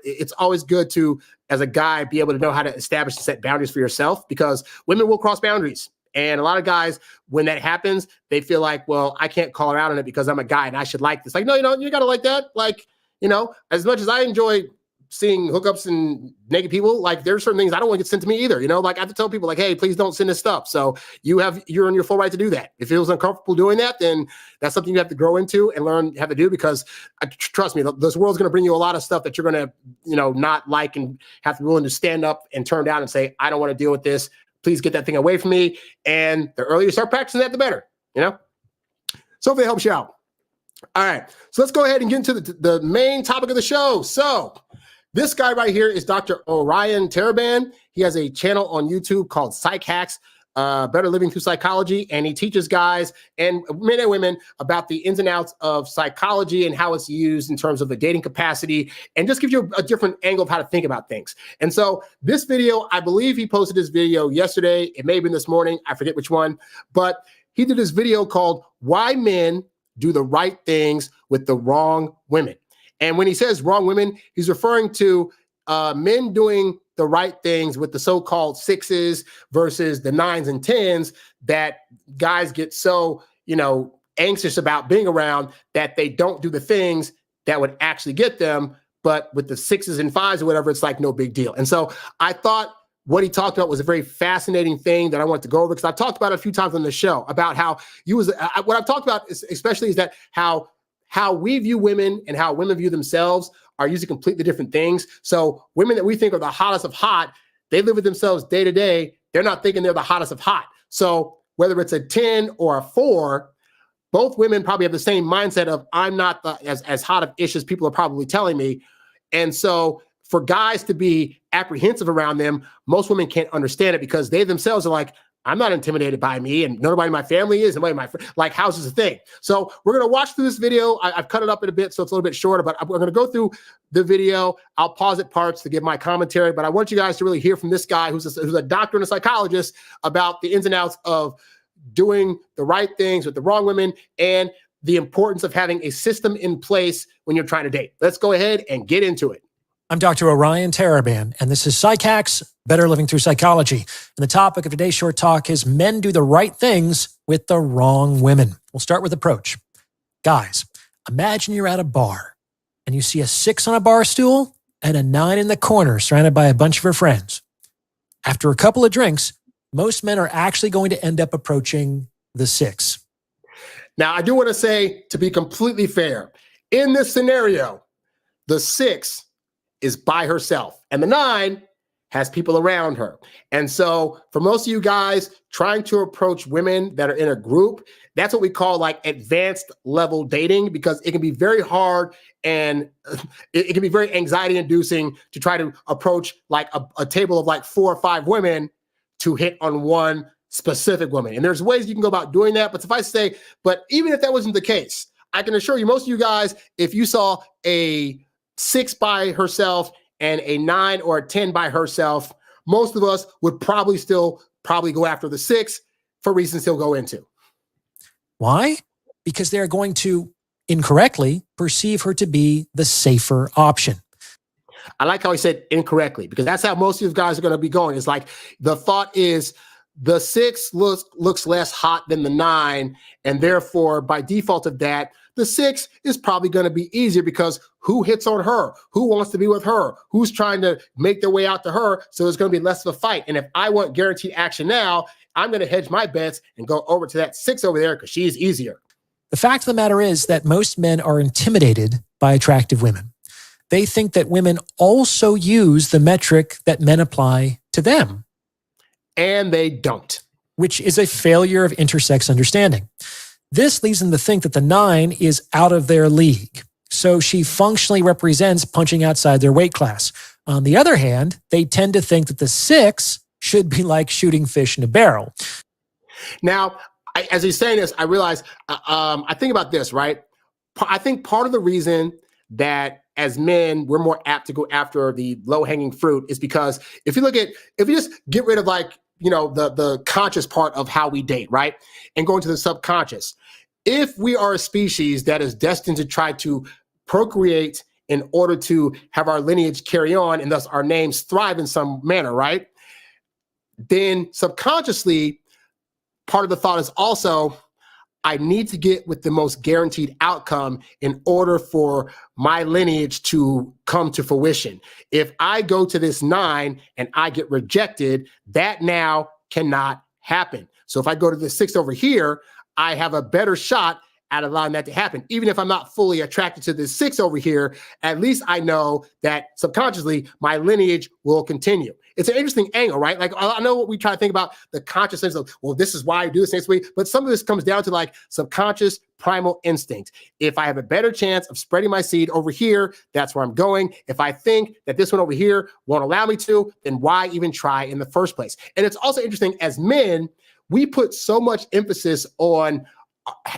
it's always good to, as a guy, be able to know how to establish and set boundaries for yourself, because women will cross boundaries. And a lot of guys, when that happens, they feel like, well, I can't call her out on it because I'm a guy and I should like this. Like, no, you got to like that. Like, as much as I enjoy seeing hookups and naked people, like, there's certain things I don't want to get sent to me either. Like, I have to tell people, like, hey, please don't send this stuff. So you're in your full right to do that. If it was uncomfortable doing that, then that's something you have to grow into and learn how to do, because trust me, this world's going to bring you a lot of stuff that you're going to, not like, and have to be willing to stand up and turn down and say, I don't want to deal with this. Please get that thing away from me. And the earlier you start practicing that, the better, So hopefully it helps you out. All right. So let's go ahead and get into the main topic of the show. So this guy right here is Dr. Orion Taraban. He has a channel on YouTube called Psychacks, Better Living Through Psychology. And he teaches guys and men and women about the ins and outs of psychology and how it's used in terms of the dating capacity, and just gives you a different angle of how to think about things. And so this video, I believe he posted this video yesterday. It may have been this morning. I forget which one, but he did this video called Why Men Do the Right Things with the Wrong Women. And when he says wrong women, he's referring to men doing the right things with the so-called sixes versus the nines and tens that guys get so, anxious about being around that they don't do the things that would actually get them. But with the sixes and fives or whatever, it's like no big deal. And so I thought what he talked about was a very fascinating thing that I want to go over, because I've talked about it a few times on the show about how what I've talked about especially is that how we view women and how women view themselves are usually completely different things. So women that we think are the hottest of hot, they live with themselves day to day. They're not thinking they're the hottest of hot. So whether it's a 10 or a 4, both women probably have the same mindset of, I'm not as hot of ish as people are probably telling me. And so for guys to be apprehensive around them, most women can't understand it, because they themselves are like, I'm not intimidated by me, and nobody in my family is. Nobody in my like, how's this a thing? So we're going to watch through this video. I've cut it up in a bit, so it's a little bit shorter, but we're going to go through the video. I'll pause at parts to give my commentary, but I want you guys to really hear from this guy who's a doctor and a psychologist about the ins and outs of doing the right things with the wrong women, and the importance of having a system in place when you're trying to date. Let's go ahead and get into it. I'm Dr. Orion Taraban, and this is Psychacks, Better Living Through Psychology. And the topic of today's short talk is men do the right things with the wrong women. We'll start with approach. Guys, imagine you're at a bar and you see a 6 on a bar stool and a 9 in the corner surrounded by a bunch of her friends. After a couple of drinks, most men are actually going to end up approaching the 6. Now, I do want to say, to be completely fair, in this scenario, the 6 is by herself, and the 9 has people around her. And so for most of you guys trying to approach women that are in a group, that's what we call like advanced level dating, because it can be very hard and it can be very anxiety inducing to try to approach like a table of like 4 or 5 women to hit on one specific woman. And there's ways you can go about doing that. But suffice to say, but even if that wasn't the case, I can assure you, most of you guys, if you saw a 6 by herself and a 9 or a 10 by herself, most of us would probably go after the 6 for reasons he'll go into. Why? because they're going to incorrectly perceive her to be the safer option. I like how he said incorrectly, because that's how most of these guys are going to be going. It's like the thought is the 6 looks less hot than the 9, and therefore, by default of that, the 6 is probably going to be easier because who hits on her? Who wants to be with her? Who's trying to make their way out to her? So there's going to be less of a fight. And if I want guaranteed action now, I'm going to hedge my bets and go over to that 6 over there because she's easier. The fact of the matter is that most men are intimidated by attractive women. They think that women also use the metric that men apply to them. And they don't. Which is a failure of intersex understanding. This leads them to think that the 9 is out of their league. So she functionally represents punching outside their weight class. On the other hand, they tend to think that the 6 should be like shooting fish in a barrel. Now, as he's saying this, I realize, I think about this, right? I think part of the reason that as men, we're more apt to go after the low-hanging fruit is because if you just get rid of the conscious part of how we date, right? And go into the subconscious. If we are a species that is destined to try to procreate in order to have our lineage carry on and thus our names thrive in some manner, right? Then subconsciously, part of the thought is also, I need to get with the most guaranteed outcome in order for my lineage to come to fruition. If I go to this 9 and I get rejected, that now cannot happen. So if I go to the 6 over here, I have a better shot at allowing that to happen. Even if I'm not fully attracted to this 6 over here, at least I know that subconsciously my lineage will continue. It's an interesting angle, right? Like, I know what we try to think about the consciousness of, well, this is why I do this next week, but some of this comes down to like subconscious primal instinct. If I have a better chance of spreading my seed over here, that's where I'm going. If I think that this one over here won't allow me to, then why even try in the first place? And it's also interesting, as men, we put so much emphasis on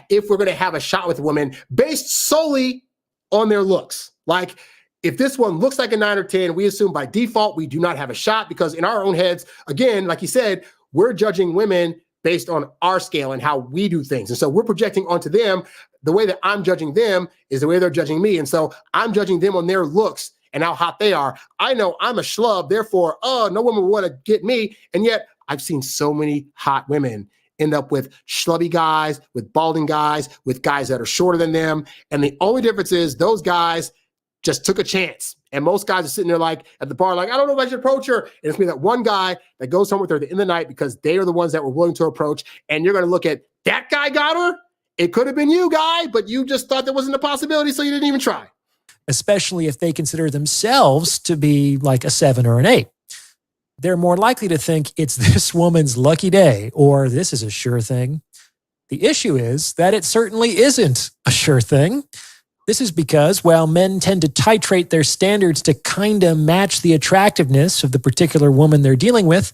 if we're going to have a shot with a woman based solely on their looks. Like, if this one looks like a 9 or 10, we assume by default we do not have a shot because in our own heads, again, like you said, we're judging women based on our scale and how we do things. And so we're projecting onto them. The way that I'm judging them is the way they're judging me. And so I'm judging them on their looks and how hot they are. I know I'm a schlub, therefore, no woman will want to get me. And yet I've seen so many hot women end up with schlubby guys, with balding guys, with guys that are shorter than them. And the only difference is those guys just took a chance. And most guys are sitting there like at the bar, like, I don't know if I should approach her. And it's me, that one guy that goes home with her at the end of the night because they are the ones that were willing to approach. And you're going to look at that guy got her. It could have been you, guy, but you just thought there wasn't a possibility, so you didn't even try. Especially if they consider themselves to be like a 7 or an 8. They're more likely to think it's this woman's lucky day or this is a sure thing. The issue is that it certainly isn't a sure thing. This is because while men tend to titrate their standards to kind of match the attractiveness of the particular woman they're dealing with,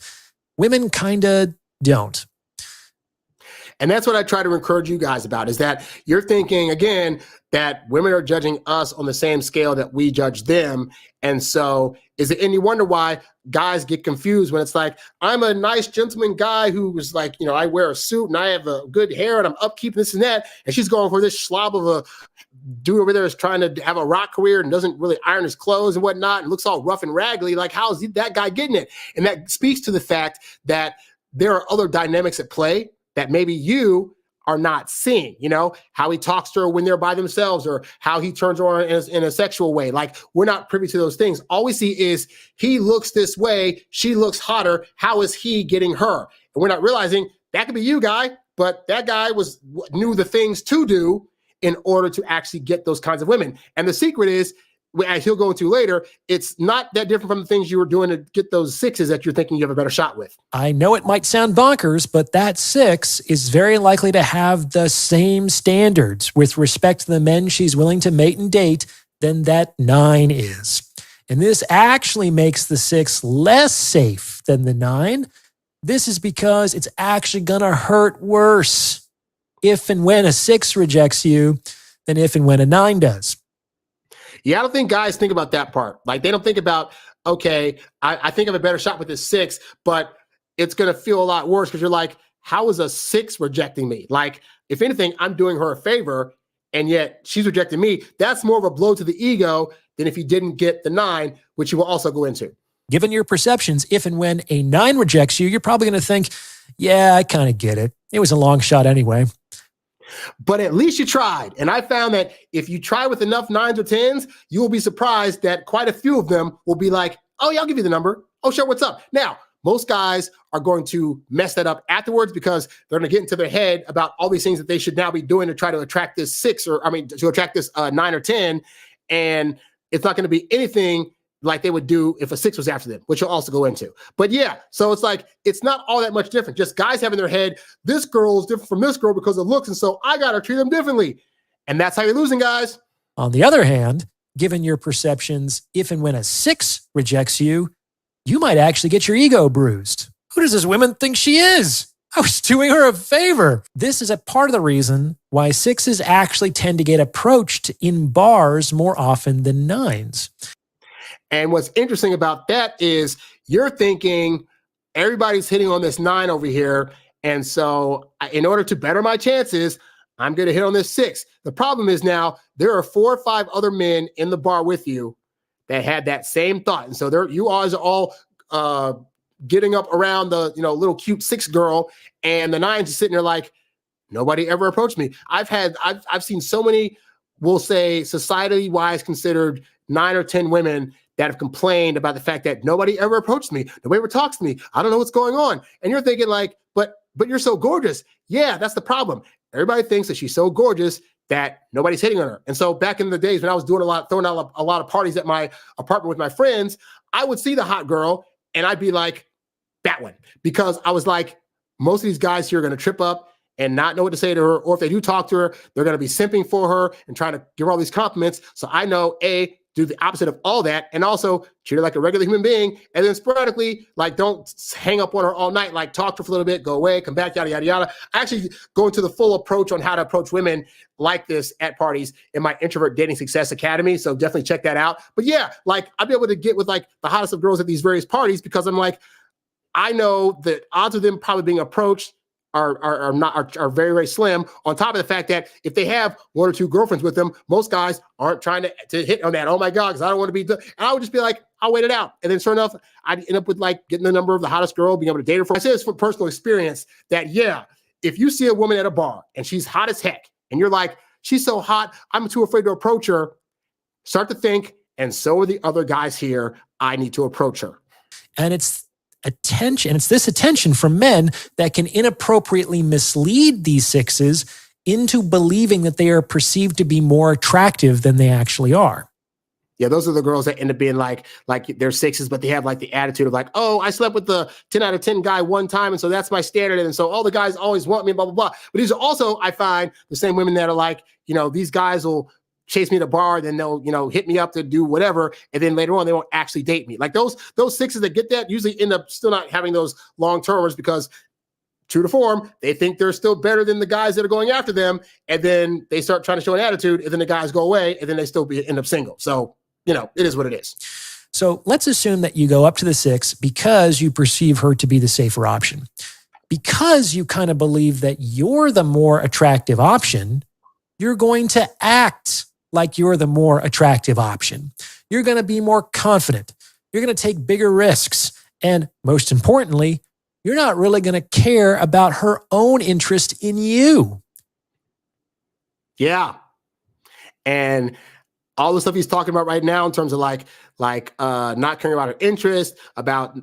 women kind of don't. And that's what I try to encourage you guys about, is that you're thinking, again, that women are judging us on the same scale that we judge them. And so is it any wonder why guys get confused when it's like, I'm a nice gentleman guy who was like, I wear a suit and I have a good hair and I'm upkeep this and that. And she's going for this slob of a dude over there is trying to have a rock career and doesn't really iron his clothes and whatnot and looks all rough and raggedy. Like, how is that guy getting it? And that speaks to the fact that there are other dynamics at play that maybe you are not seeing, how he talks to her when they're by themselves or how he turns her on in a sexual way. Like, we're not privy to those things. All we see is he looks this way, she looks hotter. How is he getting her? And we're not realizing that could be you, guy, but that guy knew the things to do in order to actually get those kinds of women. And the secret is, as he'll go into later, it's not that different from the things you were doing to get those 6s that you're thinking you have a better shot with. I know it might sound bonkers, but that 6 is very likely to have the same standards with respect to the men she's willing to mate and date than that 9 is. And this actually makes the 6 less safe than the 9. This is because it's actually going to hurt worse if and when a 6 rejects you than if and when a 9 does. Yeah, I don't think guys think about that part. Like, they don't think about, okay, I think I have a better shot with this 6, but it's going to feel a lot worse because you're like, how is a 6 rejecting me? Like, if anything, I'm doing her a favor, and yet she's rejecting me. That's more of a blow to the ego than if you didn't get the 9, which you will also go into. Given your perceptions, if and when a 9 rejects you, you're probably going to think, yeah, I kind of get it. It was a long shot anyway. But at least you tried. And I found that if you try with enough 9s or 10s, you will be surprised that quite a few of them will be like, oh, yeah, I'll give you the number. Oh, sure, what's up? Now, most guys are going to mess that up afterwards because they're going to get into their head about all these things that they should now be doing to try to attract this 6 to attract this 9 or 10. And it's not going to be anything like they would do if a 6 was after them, which you'll also go into. But yeah, so it's like, it's not all that much different. Just guys have in their head, this girl is different from this girl because of looks, and so I got to treat them differently. And that's how you're losing, guys. On the other hand, given your perceptions, if and when a 6 rejects you, you might actually get your ego bruised. Who does this woman think she is? I was doing her a favor. This is a part of the reason why 6s actually tend to get approached in bars more often than 9s. And what's interesting about that is you're thinking everybody's hitting on this 9 over here. And so in order to better my chances, I'm going to hit on this 6. The problem is now there are 4 or 5 other men in the bar with you that had that same thought. And so you guys are all getting up around the little cute 6 girl, and the 9's sitting there like, nobody ever approached me. I've seen so many, we'll say, society wise considered 9 or 10 women that have complained about the fact that nobody ever approached me, nobody ever talks to me, I don't know what's going on. And you're thinking like, but you're so gorgeous. Yeah, that's the problem. Everybody thinks that she's so gorgeous that nobody's hitting on her. And so back in the days when I was throwing out a lot of parties at my apartment with my friends, I would see the hot girl and I'd be like, that one, because I was like, most of these guys here are going to trip up and not know what to say to her. Or if they do talk to her, they're going to be simping for her and trying to give her all these compliments. So I know, do the opposite of all that, and also treat her like a regular human being, and then sporadically, like, don't hang up on her all night, like talk to her for a little bit, go away, come back, yada, yada, yada. I actually go into the full approach on how to approach women like this at parties in my Introvert Dating Success Academy, so definitely check that out. But yeah, like, I'll be able to get with like the hottest of girls at these various parties because I'm like, I know the odds of them probably being approached are very, very slim. On top of the fact that if they have 1 or 2 girlfriends with them, most guys aren't trying to hit on that. Oh my God, because I don't want to be. And I would just be like, I'll wait it out. And then sure enough, I'd end up with like getting the number of the hottest girl, being able to date her. I say this from personal experience that yeah, if you see a woman at a bar and she's hot as heck, and you're like, she's so hot, I'm too afraid to approach her. Start to think, and so are the other guys here. I need to approach her. And it's this attention from men that can inappropriately mislead these 6s into believing that they are perceived to be more attractive than they actually are. Yeah, those are the girls that end up being like they're 6s, but they have like the attitude of like, oh, I slept with the 10 out of 10 guy one time, and so that's my standard, and so all the guys always want me, blah, blah, blah. But these are also, I find, the same women that are like, these guys will chase me to the bar, then they'll, hit me up to do whatever. And then later on, they won't actually date me. Like those 6s that get that usually end up still not having those long-termers because true to form, they think they're still better than the guys that are going after them. And then they start trying to show an attitude, and then the guys go away, and then they still end up single. So, it is what it is. So let's assume that you go up to the 6 because you perceive her to be the safer option. Because you kind of believe that you're the more attractive option, you're going to act like you're the more attractive option. You're going to be more confident. You're going to take bigger risks. And most importantly, you're not really going to care about her own interest in you. Yeah. And all the stuff he's talking about right now in terms of like not caring about her interest, about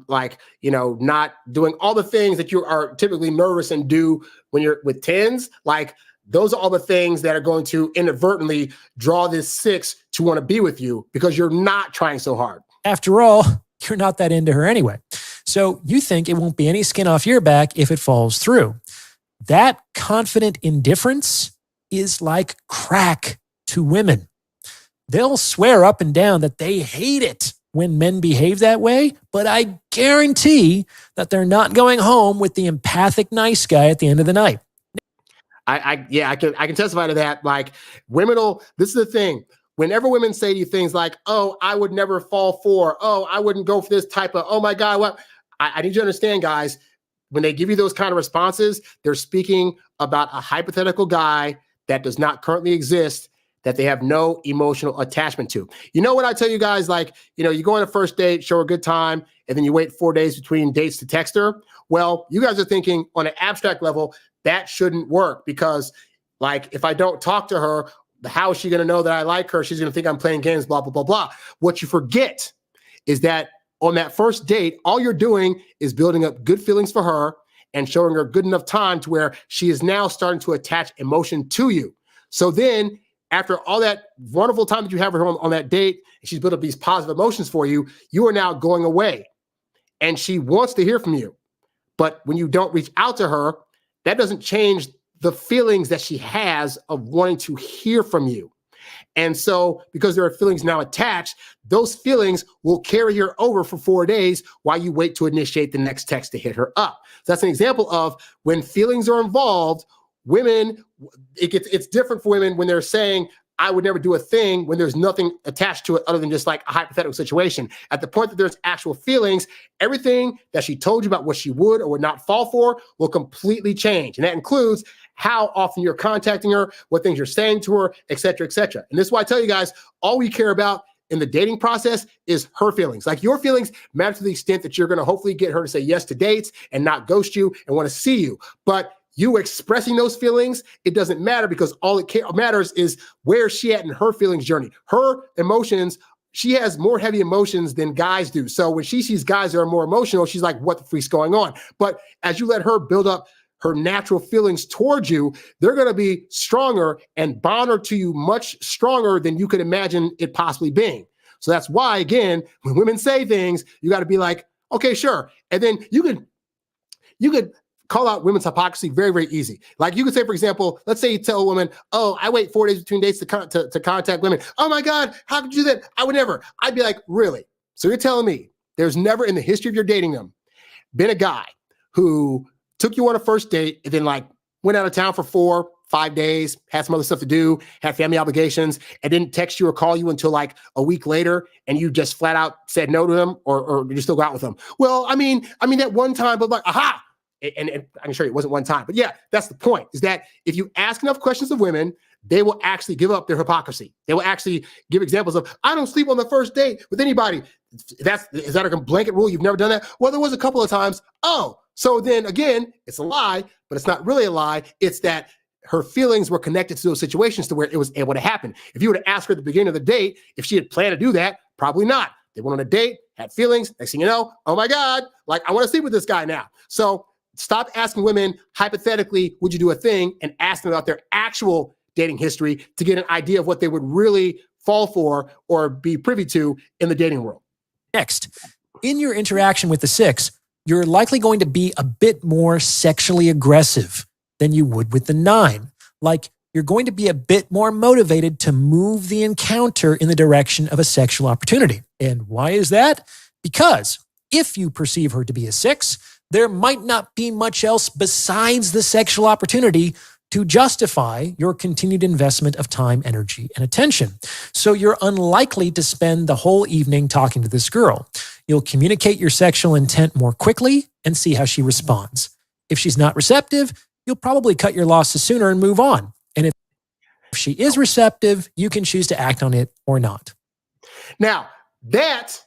not doing all the things that you are typically nervous and do when you're with 10s, like, those are all the things that are going to inadvertently draw this 6 to want to be with you because you're not trying so hard. After all, you're not that into her anyway. So you think it won't be any skin off your back if it falls through. That confident indifference is like crack to women. They'll swear up and down that they hate it when men behave that way, but I guarantee that they're not going home with the empathic nice guy at the end of the night. I can testify to that. Like, this is the thing. Whenever women say to you things like, oh, I would never fall for, oh, I wouldn't go for this type of, oh my God, what? I need you to understand, guys, when they give you those kind of responses, they're speaking about a hypothetical guy that does not currently exist, that they have no emotional attachment to. You know what I tell you guys, like, you go on a first date, show her a good time, and then you wait 4 days between dates to text her. Well, you guys are thinking on an abstract level, that shouldn't work because, like, if I don't talk to her, how is she going to know that I like her? She's going to think I'm playing games, blah, blah, blah, blah. What you forget is that on that first date, all you're doing is building up good feelings for her and showing her good enough time to where she is now starting to attach emotion to you. So then after all that wonderful time that you have with her on that date, and she's built up these positive emotions for you, you are now going away and she wants to hear from you. But when you don't reach out to her, that doesn't change the feelings that she has of wanting to hear from you. And so because there are feelings now attached, those feelings will carry her over for 4 days while you wait to initiate the next text to hit her up. So that's an example of when feelings are involved, women, it's different for women when they're saying, I would never do a thing when there's nothing attached to it other than just like a hypothetical situation. At the point that there's actual feelings, everything that she told you about what she would or would not fall for will completely change. And that includes how often you're contacting her, what things you're saying to her, et cetera, et cetera. And this is why I tell you guys, all we care about in the dating process is her feelings. Like your feelings matter to the extent that you're going to hopefully get her to say yes to dates and not ghost you and want to see you. But you expressing those feelings, it doesn't matter because all it matters is where she at in her feelings journey. Her emotions, she has more heavy emotions than guys do. So when she sees guys that are more emotional, she's like, what the freak's going on? But as you let her build up her natural feelings towards you, they're going to be stronger and bond her to you much stronger than you could imagine it possibly being. So that's why, again, when women say things, you got to be like, okay, sure. And then you could call out women's hypocrisy very, very easy. Like you could say, for example, let's say you tell a woman, oh, I wait 4 days between dates to contact women. Oh my God, how could you do that? I would never. I'd be like, really? So you're telling me there's never in the history of your dating them been a guy who took you on a first date and then like went out of town for 4, 5 days, had some other stuff to do, had family obligations, and didn't text you or call you until like a week later, and you just flat out said no to him, or you still go out with him? Well, I mean that one time, but like, aha. And I can show you it wasn't one time, but yeah, that's the point, is that if you ask enough questions of women, they will actually give up their hypocrisy. They will actually give examples of, I don't sleep on the first date with anybody. Is that a blanket rule? You've never done that? Well, there was a couple of times. Oh, so then again, it's a lie, but it's not really a lie. It's that her feelings were connected to those situations to where it was able to happen. If you were to ask her at the beginning of the date, if she had planned to do that, probably not. They went on a date, had feelings. Next thing you know, oh my God, like I want to sleep with this guy now. So stop asking women, hypothetically, would you do a thing, and ask them about their actual dating history to get an idea of what they would really fall for or be privy to in the dating world. Next, in your interaction with the 6, you're likely going to be a bit more sexually aggressive than you would with the 9. Like, you're going to be a bit more motivated to move the encounter in the direction of a sexual opportunity. And why is that? Because if you perceive her to be a 6, there might not be much else besides the sexual opportunity to justify your continued investment of time, energy, and attention. So you're unlikely to spend the whole evening talking to this girl. You'll communicate your sexual intent more quickly and see how she responds. If she's not receptive, you'll probably cut your losses sooner and move on. And if she is receptive, you can choose to act on it or not. Now, that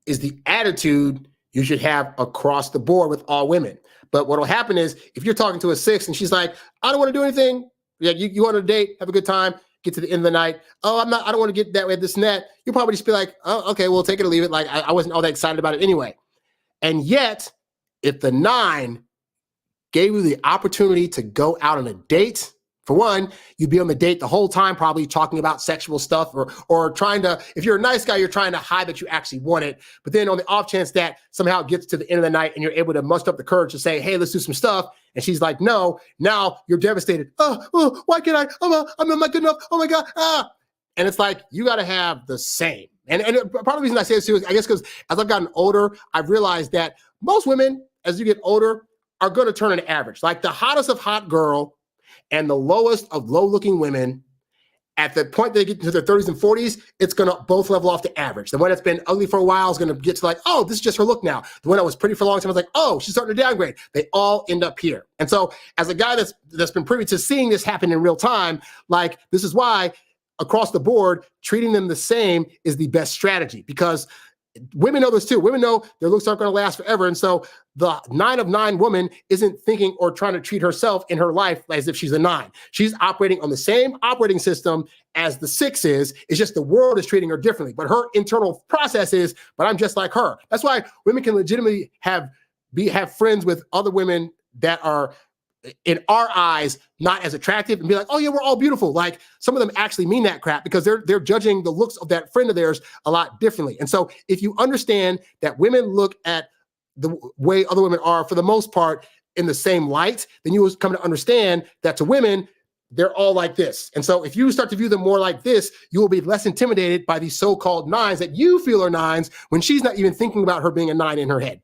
is the attitude you should have across the board with all women. But what will happen is if you're talking to a 6 and she's like, I don't want to do anything. Yeah, you want to date, have a good time, get to the end of the night. Oh, I don't want to get that way, this and that. You'll probably just be like, oh, okay, well, take it or leave it. Like I wasn't all that excited about it anyway. And yet, if the 9 gave you the opportunity to go out on a date, for one, you'd be on the date the whole time, probably talking about sexual stuff or trying to, if you're a nice guy, you're trying to hide that you actually want it. But then on the off chance that somehow it gets to the end of the night and you're able to muster up the courage to say, hey, let's do some stuff. And she's like, no, now you're devastated. Oh, why can't I? I'm not good enough. Oh my God. And it's like, you got to have the same. And part of the reason I say this too is, I guess, because as I've gotten older, I've realized that most women, as you get older, are going to turn an average. Like the hottest of hot girl and the lowest of low-looking women at the point they get into their 30s and 40s, it's going to both level off to average. The one that's been ugly for a while is going to get to like, oh, this is just her look now. The one that was pretty for a long time was like, oh, she's starting to downgrade. They all end up here. And so as a guy that's been privy to seeing this happen in real time, like this is why across the board, treating them the same is the best strategy, because women know this too. Women know their looks aren't going to last forever. And so the 9 of 9 woman isn't thinking or trying to treat herself in her life as if she's a 9. She's operating on the same operating system as the 6 is. It's just the world is treating her differently. But her internal process is, but I'm just like her. That's why women can legitimately have friends with other women that are, in our eyes, not as attractive, and be like, oh yeah, we're all beautiful. Like some of them actually mean that crap because they're judging the looks of that friend of theirs a lot differently. And so if you understand that women look at the way other women are for the most part in the same light, then you will come to understand that to women, they're all like this. And so if you start to view them more like this, you will be less intimidated by these so-called 9s that you feel are 9s when she's not even thinking about her being a 9 in her head.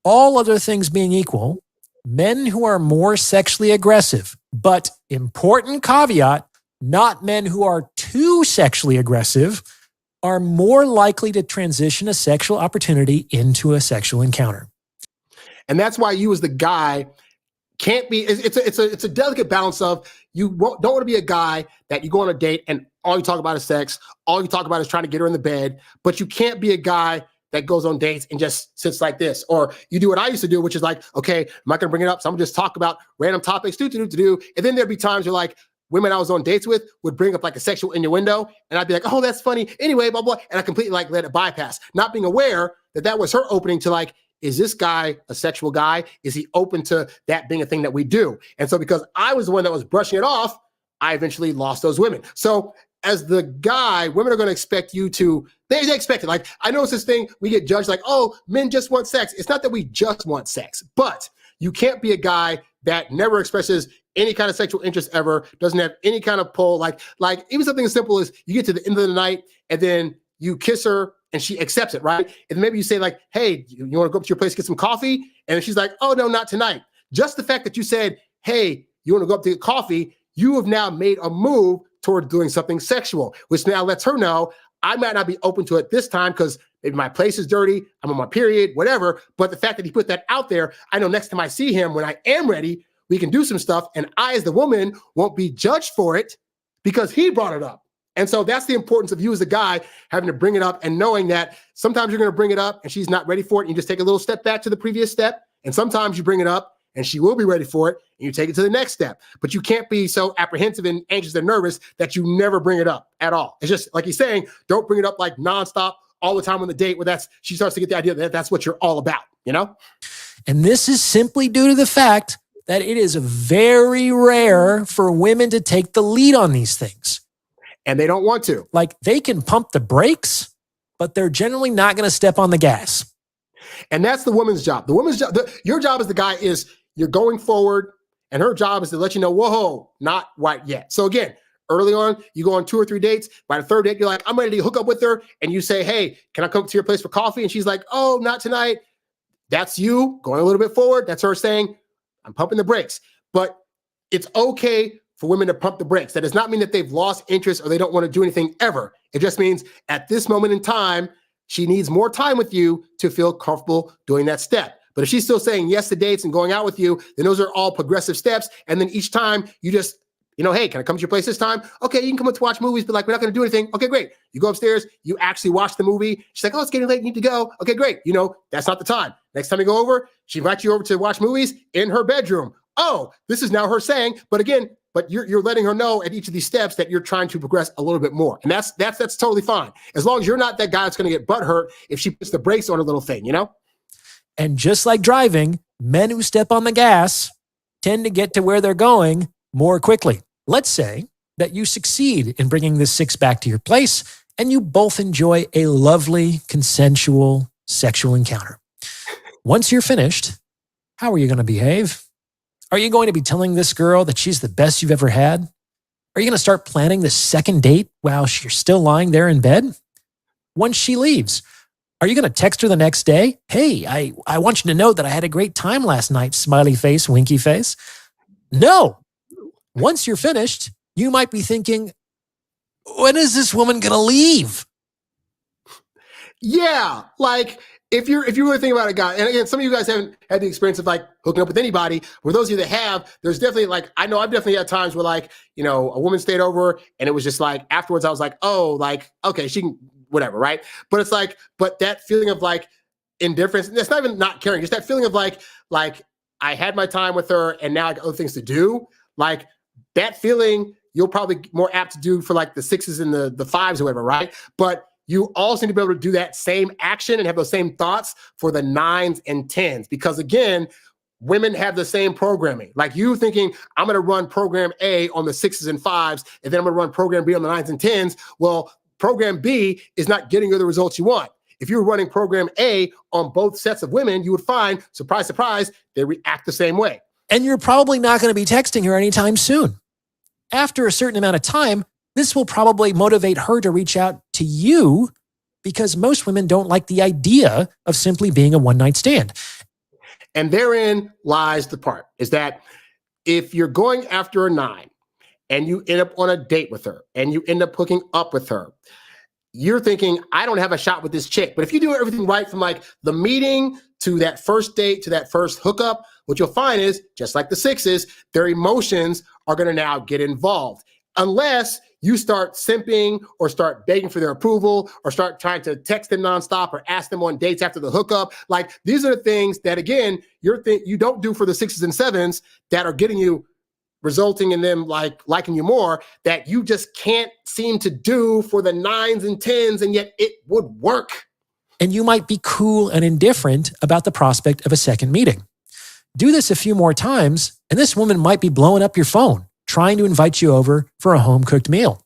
All other things being equal, men who are more sexually aggressive, but important caveat, not men who are too sexually aggressive, are more likely to transition a sexual opportunity into a sexual encounter. And that's why you as the guy can't be, it's a delicate balance of you don't want to be a guy that you go on a date and all you talk about is sex, all you talk about is trying to get her in the bed, but you can't be a guy that goes on dates and just sits like this. Or you do what I used to do, which is like, okay, I'm not going to bring it up. So I'm going to just talk about random topics, And then there'd be times where like women I was on dates with would bring up like a sexual innuendo. And I'd be like, oh, that's funny. Anyway, blah, blah. And I completely like let it bypass, not being aware that that was her opening to like, is this guy a sexual guy? Is he open to that being a thing that we do? And so because I was the one that was brushing it off, I eventually lost those women. So as the guy, women are going to expect you to, they expect it. Like, I know it's this thing, we get judged like, oh, men just want sex. It's not that we just want sex, but you can't be a guy that never expresses any kind of sexual interest ever, doesn't have any kind of pull. Like even something as simple as you get to the end of the night and then you kiss her and she accepts it, right? And maybe you say like, hey, you want to go up to your place, get some coffee? And she's like, oh, no, not tonight. Just the fact that you said, hey, you want to go up to get coffee, you have now made a move towards doing something sexual, which now lets her know I might not be open to it this time because maybe my place is dirty, I'm on my period, whatever. But the fact that he put that out there, I know next time I see him, when I am ready, we can do some stuff. And I, as the woman, won't be judged for it because he brought it up. And so that's the importance of you as a guy having to bring it up and knowing that sometimes you're going to bring it up and she's not ready for it. And you just take a little step back to the previous step. And sometimes you bring it up and she will be ready for it, and you take it to the next step. But you can't be so apprehensive and anxious and nervous that you never bring it up at all. It's just like he's saying, don't bring it up like nonstop all the time on the date where she starts to get the idea that that's what you're all about, you know? And this is simply due to the fact that it is very rare for women to take the lead on these things. And they don't want to. Like, they can pump the brakes, but they're generally not going to step on the gas. And that's the woman's job. The woman's job, your job as the guy is you're going forward, and her job is to let you know, whoa, not right yet. So again, early on, you go on 2 or 3 dates. By the 3rd date, you're like, I'm ready to hook up with her. And you say, hey, can I come to your place for coffee? And she's like, oh, not tonight. That's you going a little bit forward. That's her saying, I'm pumping the brakes. But it's okay for women to pump the brakes. That does not mean that they've lost interest or they don't want to do anything ever. It just means at this moment in time, she needs more time with you to feel comfortable doing that step. But if she's still saying yes to dates and going out with you, then those are all progressive steps. And then each time you just, hey, can I come to your place this time? Okay, you can come up to watch movies, but like, we're not going to do anything. Okay, great. You go upstairs, you actually watch the movie. She's like, oh, it's getting late, you need to go. Okay, great. That's not the time. Next time you go over, she invites you over to watch movies in her bedroom. Oh, this is now her saying, but you're letting her know at each of these steps that you're trying to progress a little bit more. And that's totally fine. As long as you're not that guy that's going to get butthurt if she puts the brakes on a little thing, And just like driving, men who step on the gas tend to get to where they're going more quickly. Let's say that you succeed in bringing this 6 back to your place and you both enjoy a lovely, consensual sexual encounter. Once you're finished, how are you going to behave? Are you going to be telling this girl that she's the best you've ever had? Are you going to start planning the second date while you're still lying there in bed? Once she leaves, are you going to text her the next day? Hey, I want you to know that I had a great time last night, smiley face, winky face. No. Once you're finished, you might be thinking, when is this woman going to leave? Yeah, like if you really think about it, guys, and again, some of you guys haven't had the experience of like hooking up with anybody. For those of you that have, there's definitely like, I know I've definitely had times where like, a woman stayed over and it was just like afterwards I was like, oh, like, okay, she can, whatever, right? But it's like, but that feeling of like indifference, that's not even not caring, just that feeling of like I had my time with her and now I got other things to do. Like that feeling, you'll probably more apt to do for like the 6s and the 5s or whatever, right? But you also need to be able to do that same action and have those same thoughts for the 9s and 10s. Because again, women have the same programming. Like you thinking, I'm going to run program A on the 6s and 5s, and then I'm going to run program B on the 9s and 10s. Well, program B is not getting you the results you want. If you're running program A on both sets of women, you would find, surprise, surprise, they react the same way. And you're probably not going to be texting her anytime soon. After a certain amount of time, this will probably motivate her to reach out to you because most women don't like the idea of simply being a one-night stand. And therein lies the part, is that if you're going after a 9 and you end up on a date with her and you end up hooking up with her, you're thinking, I don't have a shot with this chick. But if you do everything right from like the meeting to that first date to that first hookup, what you'll find is, just like the 6s, their emotions are going to now get involved. Unless you start simping or start begging for their approval or start trying to text them nonstop or ask them on dates after the hookup. Like these are the things that, again, you don't do for the 6s and 7s that are getting you, resulting in them like liking you more, that you just can't seem to do for the 9s and 10s, and yet it would work. And you might be cool and indifferent about the prospect of a second meeting. Do this a few more times, and this woman might be blowing up your phone, trying to invite you over for a home-cooked meal.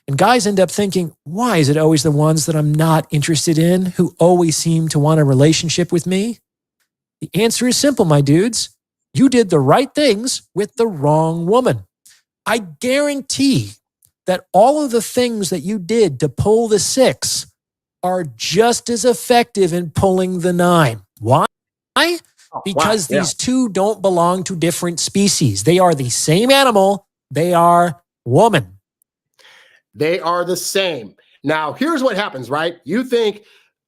And guys end up thinking, why is it always the ones that I'm not interested in who always seem to want a relationship with me? The answer is simple, my dudes. You did the right things with the wrong woman. I guarantee that all of the things that you did to pull the 6 are just as effective in pulling the 9. Why? Because these two don't belong to different species. They are the same animal. They are woman. They are the same. Now, here's what happens, right? You think,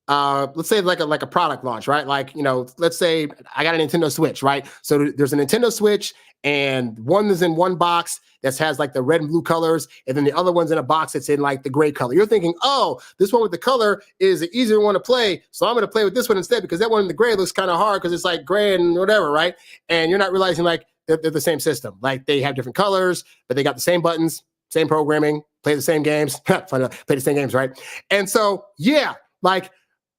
let's say like a product launch, right? Like, let's say I got a Nintendo Switch, right? So there's a Nintendo Switch and one is in one box that has like the red and blue colors. And then the other one's in a box that's in like the gray color. You're thinking, oh, this one with the color is the easier one to play. So I'm going to play with this one instead because that one in the gray looks kind of hard because it's like gray and whatever, right? And you're not realizing like they're the same system. Like they have different colors, but they got the same buttons, same programming, play the same games, play the same games, right? And so, yeah, like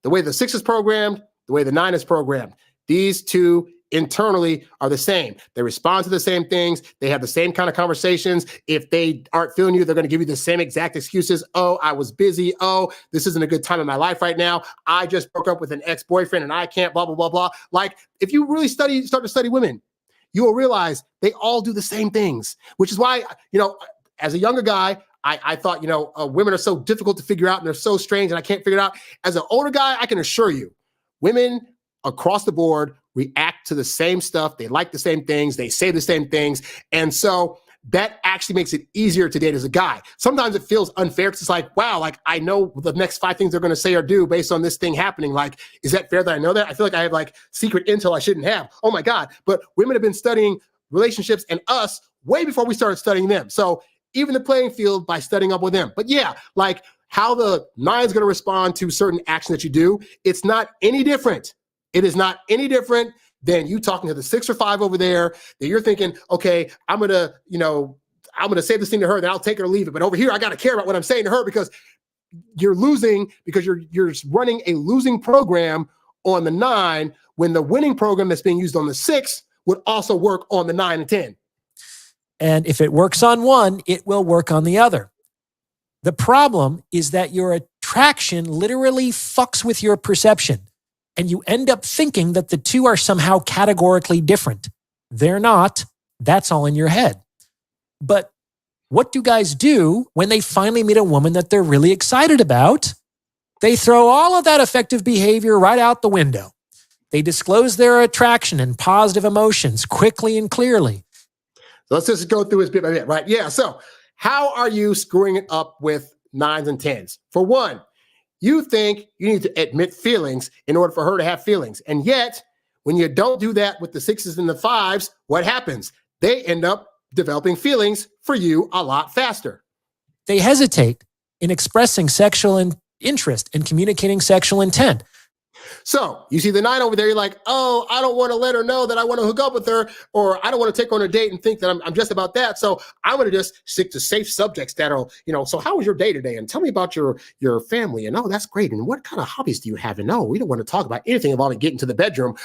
the way the 6 is programmed, the way the 9 is programmed, these two internally are the same. They respond to the same things. They have the same kind of conversations. If they aren't feeling you, they're going to give you the same exact excuses. Oh, I was busy. Oh, this isn't a good time in my life right now. I just broke up with an ex-boyfriend and I can't blah, blah, blah, blah. Like if you really start to study women, you will realize they all do the same things, which is why, as a younger guy, I thought, women are so difficult to figure out and they're so strange and I can't figure it out. As an older guy, I can assure you, women across the board react to the same stuff. They like the same things. They say the same things. And so that actually makes it easier to date as a guy. Sometimes it feels unfair because it's like, wow, like I know the next 5 things they're going to say or do based on this thing happening. Like, is that fair that I know that? I feel like I have like secret intel I shouldn't have. Oh my God. But women have been studying relationships and us way before we started studying them. So even the playing field by studying up with them. But yeah, like how the 9 is going to respond to certain action that you do, it's not any different. It is not any different than you talking to the 6 or 5 over there that you're thinking, okay, I'm going to say this thing to her, then I'll take it or leave it. But over here, I got to care about what I'm saying to her because you're losing, because you're running a losing program on the 9 when the winning program that's being used on the 6 would also work on the 9 and 10. And if it works on one, it will work on the other. The problem is that your attraction literally fucks with your perception. And you end up thinking that the two are somehow categorically different. They're not. That's all in your head. But what do guys do when they finally meet a woman that they're really excited about? They throw all of that effective behavior right out the window. They disclose their attraction and positive emotions quickly and clearly. So let's just go through this bit by bit, right? Yeah. So How are you screwing it up with 9s and 10s? For one, you think you need to admit feelings in order for her to have feelings. And yet, when you don't do that with the 6s and the 5s, what happens? They end up developing feelings for you a lot faster. They hesitate in expressing sexual interest and communicating sexual intent. So you see the 9 over there, you're like, oh, I don't want to let her know that I want to hook up with her, or I don't want to take her on a date and think that I'm just about that. So I'm going to just stick to safe subjects that'll, so how was your day today? And tell me about your family. And oh, that's great. And what kind of hobbies do you have? And no, we don't want to talk about anything involving getting to the bedroom.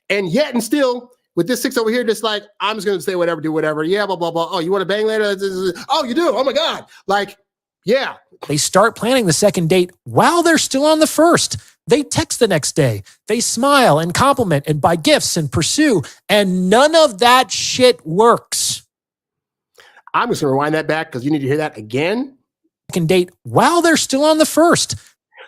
And yet and still with this 6 over here, just like, I'm just going to say whatever, do whatever. Yeah, blah, blah, blah. Oh, you want to bang later? Oh, you do? Oh my God. Yeah. They start planning the second date while they're still on the first. They text the next day. They smile and compliment and buy gifts and pursue. And none of that shit works. I'm just going to rewind that back because you need to hear that again. Second date while they're still on the first.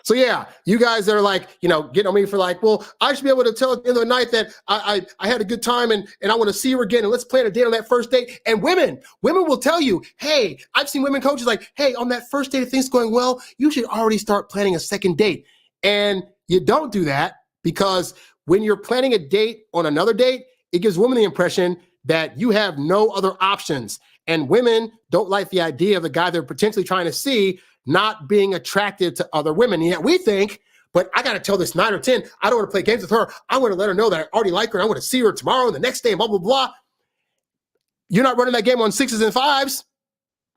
So yeah, you guys are getting on me for well, I should be able to tell at the end of the night that I had a good time and I want to see her again and let's plan a date on that first date. And women will tell you, hey, I've seen women coaches hey, on that first date, if things going well, you should already start planning a second date. And you don't do that because when you're planning a date on another date, it gives women the impression that you have no other options. And women don't like the idea of the guy they're potentially trying to see not being attractive to other women. And yet we think, but I got to tell this 9 or 10, I don't want to play games with her. I want to let her know that I already like her. I want to see her tomorrow and the next day and blah, blah, blah. You're not running that game on 6s and 5s.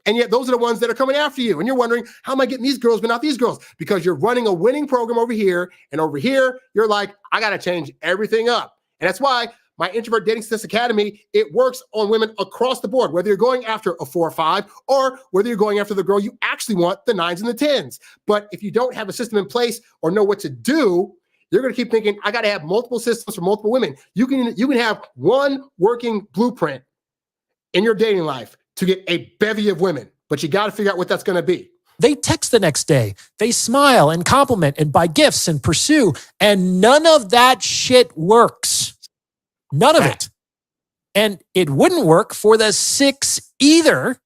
And yet those are the ones that are coming after you. And you're wondering, how am I getting these girls but not these girls? Because you're running a winning program over here. And over here, you're like, I got to change everything up. And that's why my Introvert Dating Success Academy, it works on women across the board, whether you're going after a 4 or 5 or whether you're going after the girl you actually want, the 9s and the 10s. But if you don't have a system in place or know what to do, you're going to keep thinking, I got to have multiple systems for multiple women. You can have one working blueprint in your dating life to get a bevy of women, but you got to figure out what that's going to be. They text the next day. They smile and compliment and buy gifts and pursue. And none of that shit works. None of it. And it wouldn't work for the 6 either,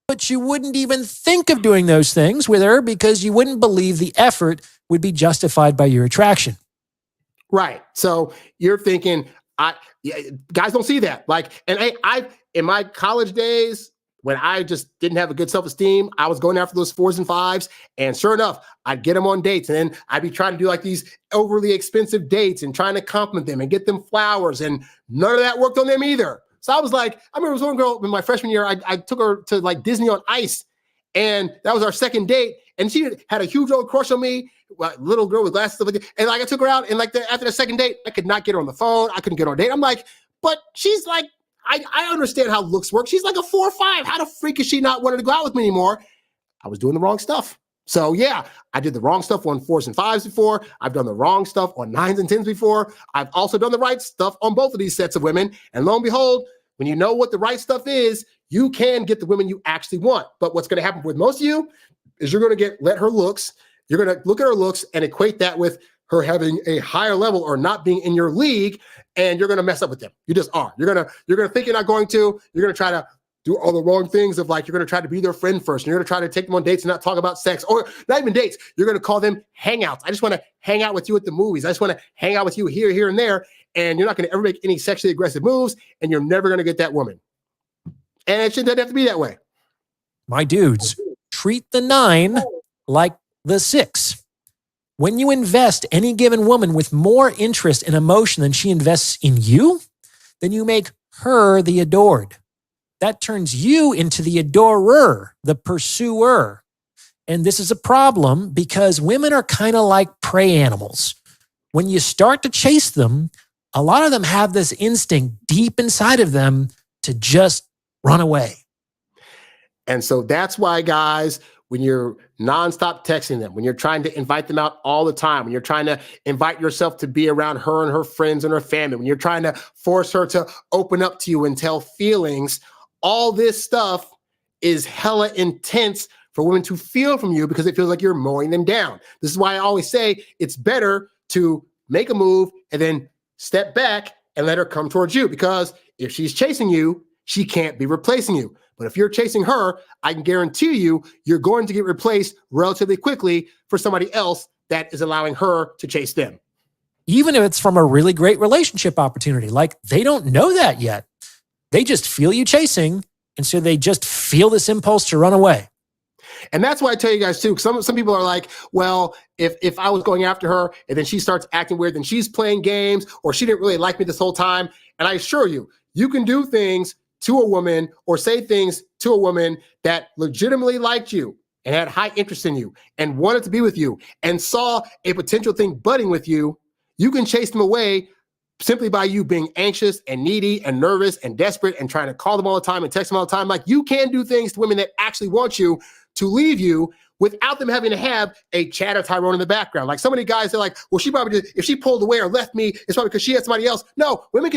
but you wouldn't even think of doing those things with her because you wouldn't believe the effort would be justified by your attraction. Right. So you're thinking, guys don't see that. I in my college days, when I just didn't have a good self-esteem, I was going after those 4s and 5s. And sure enough, I'd get them on dates. And then I'd be trying to do these overly expensive dates and trying to compliment them and get them flowers. And none of that worked on them either. So I was I remember there was one girl in my freshman year, I took her to Disney on Ice. And that was our second date. And she had a huge old crush on me, little girl with glasses. And I took her out. And after the second date, I could not get her on the phone. I couldn't get her on a date. I'm but she's I understand how looks work. She's a 4 or 5. How the freak is she not wanting to go out with me anymore? I was doing the wrong stuff. So yeah, I did the wrong stuff on 4s and 5s before. I've done the wrong stuff on 9s and 10s before. I've also done the right stuff on both of these sets of women. And lo and behold, when you know what the right stuff is, you can get the women you actually want. But what's going to happen with most of you is you're going to let her looks. You're going to look at her looks and equate that with her having a higher level or not being in your league, and you're going to mess up with them. You just are. You're going to think you're not going to. You're going to try to do all the wrong things of you're going to try to be their friend first. And you're going to try to take them on dates and not talk about sex, or not even dates. You're going to call them hangouts. I just want to hang out with you at the movies. I just want to hang out with you here, and there. And you're not going to ever make any sexually aggressive moves, and you're never going to get that woman. And it shouldn't have to be that way. My dudes, treat the 9 like the 6. When you invest any given woman with more interest and emotion than she invests in you, then you make her the adored. That turns you into the adorer, the pursuer. And this is a problem because women are kind of like prey animals. When you start to chase them, a lot of them have this instinct deep inside of them to just run away. And so that's why, guys, when you're nonstop texting them, when you're trying to invite them out all the time, when you're trying to invite yourself to be around her and her friends and her family, when you're trying to force her to open up to you and tell feelings, all this stuff is hella intense for women to feel from you because it feels like you're mowing them down. This is why I always say it's better to make a move and then step back and let her come towards you, because if she's chasing you, she can't be replacing you. But if you're chasing her, I can guarantee you're going to get replaced relatively quickly for somebody else that is allowing her to chase them. Even if it's from a really great relationship opportunity, like they don't know that yet. They just feel you chasing, and so they just feel this impulse to run away. And that's why I tell you guys too, some people are like, well, if I was going after her and then she starts acting weird, then she's playing games, or she didn't really like me this whole time. And I assure you, you can do things to a woman or say things to a woman that legitimately liked you and had high interest in you and wanted to be with you and saw a potential thing budding with you. You can chase them away simply by you being anxious and needy and nervous and desperate and trying to call them all the time and text them all the time. Like, you can do things to women that actually want you to leave you without them having to have a chatter Tyrone in the background. Like, so many guys are like, well, she probably did, if she pulled away or left me, it's probably because she had somebody else. No, women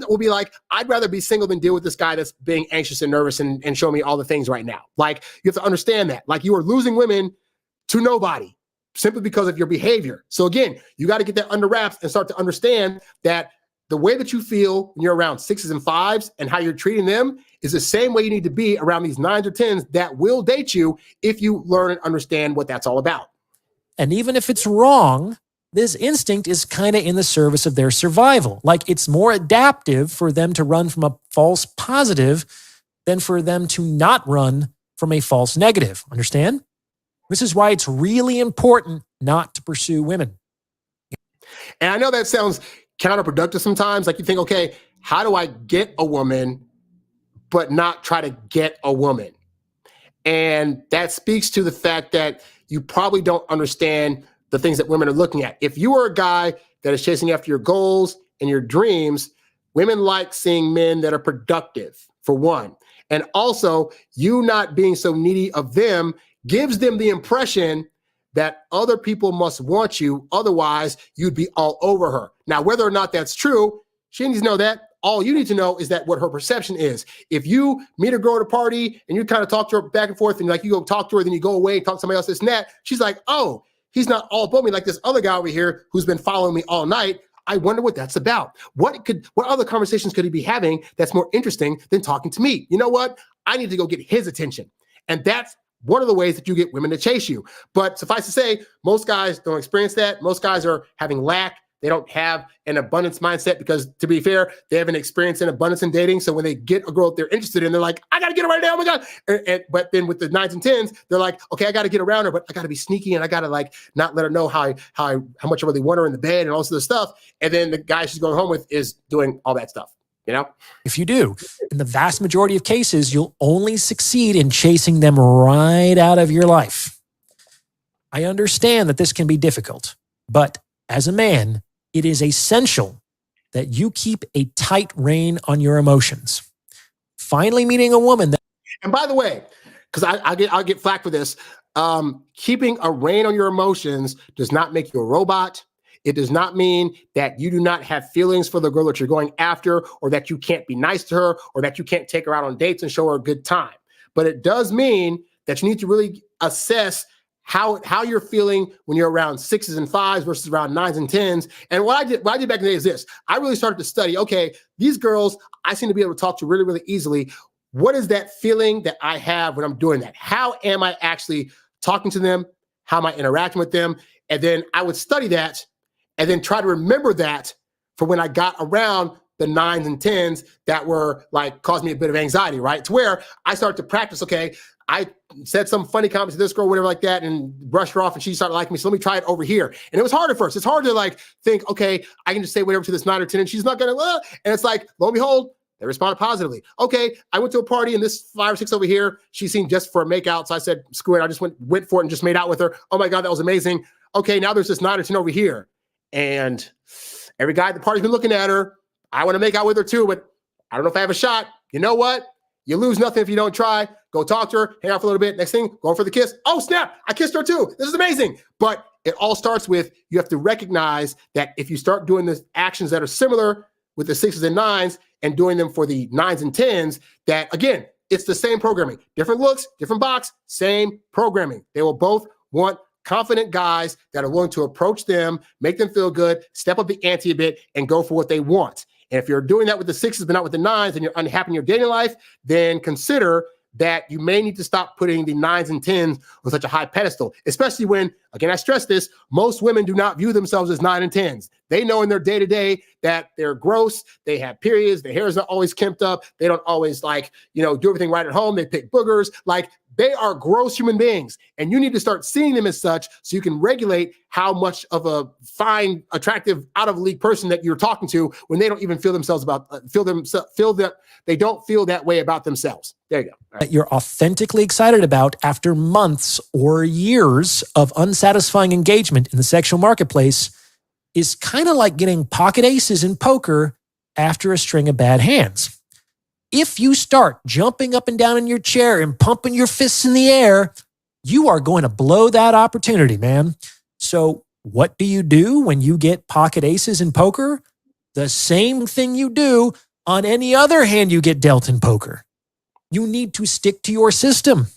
will be like, I'd rather be single than deal with this guy that's being anxious and nervous and show me all the things right now. Like, you have to understand that. Like, you are losing women to nobody simply because of your behavior. So again, you got to get that under wraps and start to understand that the way that you feel when you're around 6s and 5s and how you're treating them is the same way you need to be around these 9s or 10s that will date you if you learn and understand what that's all about. And even if it's wrong, this instinct is kind of in the service of their survival. Like, it's more adaptive for them to run from a false positive than for them to not run from a false negative. Understand? This is why it's really important not to pursue women. And I know that sounds counterproductive sometimes. Like, you think, okay, how do I get a woman but not try to get a woman? And that speaks to the fact that you probably don't understand the things that women are looking at. If you are a guy that is chasing after your goals and your dreams, women like seeing men that are productive, for one. And also, you not being so needy of them gives them the impression that other people must want you, otherwise you'd be all over her. Now, whether or not that's true, she needs to know that. All you need to know is that what her perception is. If you meet a girl at a party and you kind of talk to her back and forth and like you go talk to her, then you go away and talk to somebody else, this and that, she's like, oh, he's not all about me like this other guy over here who's been following me all night. I wonder what that's about. What other conversations could he be having that's more interesting than talking to me? You know what? I need to go get his attention. And that's one of the ways that you get women to chase you. But suffice to say, most guys don't experience that. Most guys are having lack. They don't have an abundance mindset because, to be fair, they haven't experienced an abundance in dating. So when they get a girl that they're interested in, they're like, I got to get her right now. Oh my God. But then with the 9s and 10s, they're like, okay, I got to get around her, but I got to be sneaky and I got to like not let her know how much I really want her in the bed and all this other stuff. And then the guy she's going home with is doing all that stuff. You know, if you do, in the vast majority of cases, you'll only succeed in chasing them right out of your life. I understand that this can be difficult, but as a man, it is essential that you keep a tight rein on your emotions. Finally meeting a woman that... And by the way, because I'll get flack for this, keeping a rein on your emotions does not make you a robot. It does not mean that you do not have feelings for the girl that you're going after, or that you can't be nice to her, or that you can't take her out on dates and show her a good time. But it does mean that you need to really assess how you're feeling when you're around 6s and 5s versus around 9s and 10s. And what I did back in the day is this. I really started to study, okay, these girls I seem to be able to talk to really, really easily. What is that feeling that I have when I'm doing that? How am I actually talking to them? How am I interacting with them? And then I would study that and then try to remember that for when I got around the 9s and 10s that were like, caused me a bit of anxiety, right? To where I started to practice, okay, I said some funny comments to this girl, whatever like that, and brushed her off and she started liking me. So let me try it over here. And it was hard at first. It's hard to like think, okay, I can just say whatever to this 9 or 10 and she's not going to, and it's like, lo and behold, they responded positively. Okay, I went to a party and this 5 or 6 over here, she seemed just for a makeout. So I said, screw it. I just went for it and just made out with her. Oh my God, that was amazing. Okay, now there's this 9 or 10 over here. And every guy at the party's been looking at her. I want to make out with her too, but I don't know if I have a shot. You know what? You lose nothing if you don't try. Go talk to her, hang out for a little bit. Next thing, going for the kiss. Oh, snap, I kissed her too. This is amazing. But it all starts with, you have to recognize that if you start doing the actions that are similar with the 6s and 9s and doing them for the 9s and 10s, that again, it's the same programming. Different looks, different box, same programming. They will both want confident guys that are willing to approach them, make them feel good, step up the ante a bit, and go for what they want. And if you're doing that with the 6s but not with the 9s and you're unhappy in your dating life, then consider that you may need to stop putting the 9s and 10s on such a high pedestal, especially when, again, I stress this, most women do not view themselves as 9 and 10s. They know in their day-to-day that they're gross, they have periods, their hair is not always kempt up, they don't always do everything right at home, they pick boogers, they are gross human beings, and you need to start seeing them as such so you can regulate how much of a fine, attractive, out-of-league person that you're talking to when they don't even feel that they don't feel that way about themselves. There you go. Right. That you're authentically excited about after months or years of unsatisfying engagement in the sexual marketplace is kind of like getting pocket aces in poker after a string of bad hands. If you start jumping up and down in your chair and pumping your fists in the air, you are going to blow that opportunity, man. So what do you do when you get pocket aces in poker? The same thing you do on any other hand you get dealt in poker. You need to stick to your system.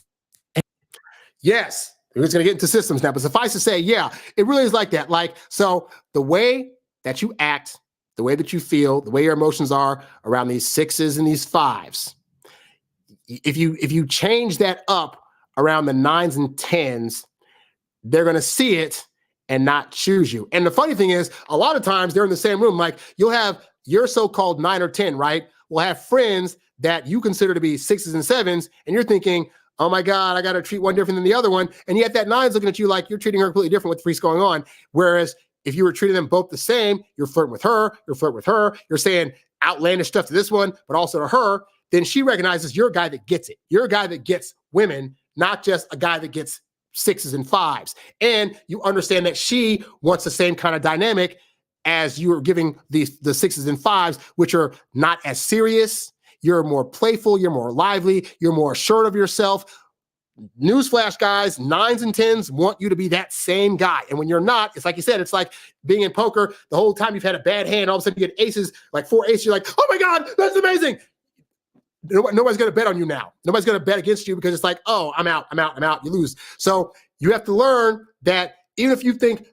Yes, we're just going to get into systems now, but suffice to say, yeah, it really is like that. So the way that you act, the way that you feel, the way your emotions are around these 6s and these 5s, if you change that up around the 9s and 10s, they're going to see it and not choose you. And the funny thing is, a lot of times they're in the same room. You'll have your so-called 9 or 10, right? We'll have friends that you consider to be 6s and 7s, and you're thinking, oh my God, I got to treat one different than the other one. And yet that 9's looking at you like you're treating her completely different. What the freak's going on? Whereas if you were treating them both the same, you're flirting with her, you're saying outlandish stuff to this one, but also to her, then she recognizes you're a guy that gets it. You're a guy that gets women, not just a guy that gets 6s and 5s. And you understand that she wants the same kind of dynamic as you are giving the 6s and 5s, which are not as serious. You're more playful, you're more lively, you're more assured of yourself. Newsflash, guys, 9s and 10s want you to be that same guy. And when you're not, it's like you said, it's like being in poker. The whole time you've had a bad hand, all of a sudden you get aces, like 4 aces. You're like, oh my God, that's amazing. Nobody's going to bet on you now. Nobody's going to bet against you because it's like, oh, I'm out. You lose. So you have to learn that even if you think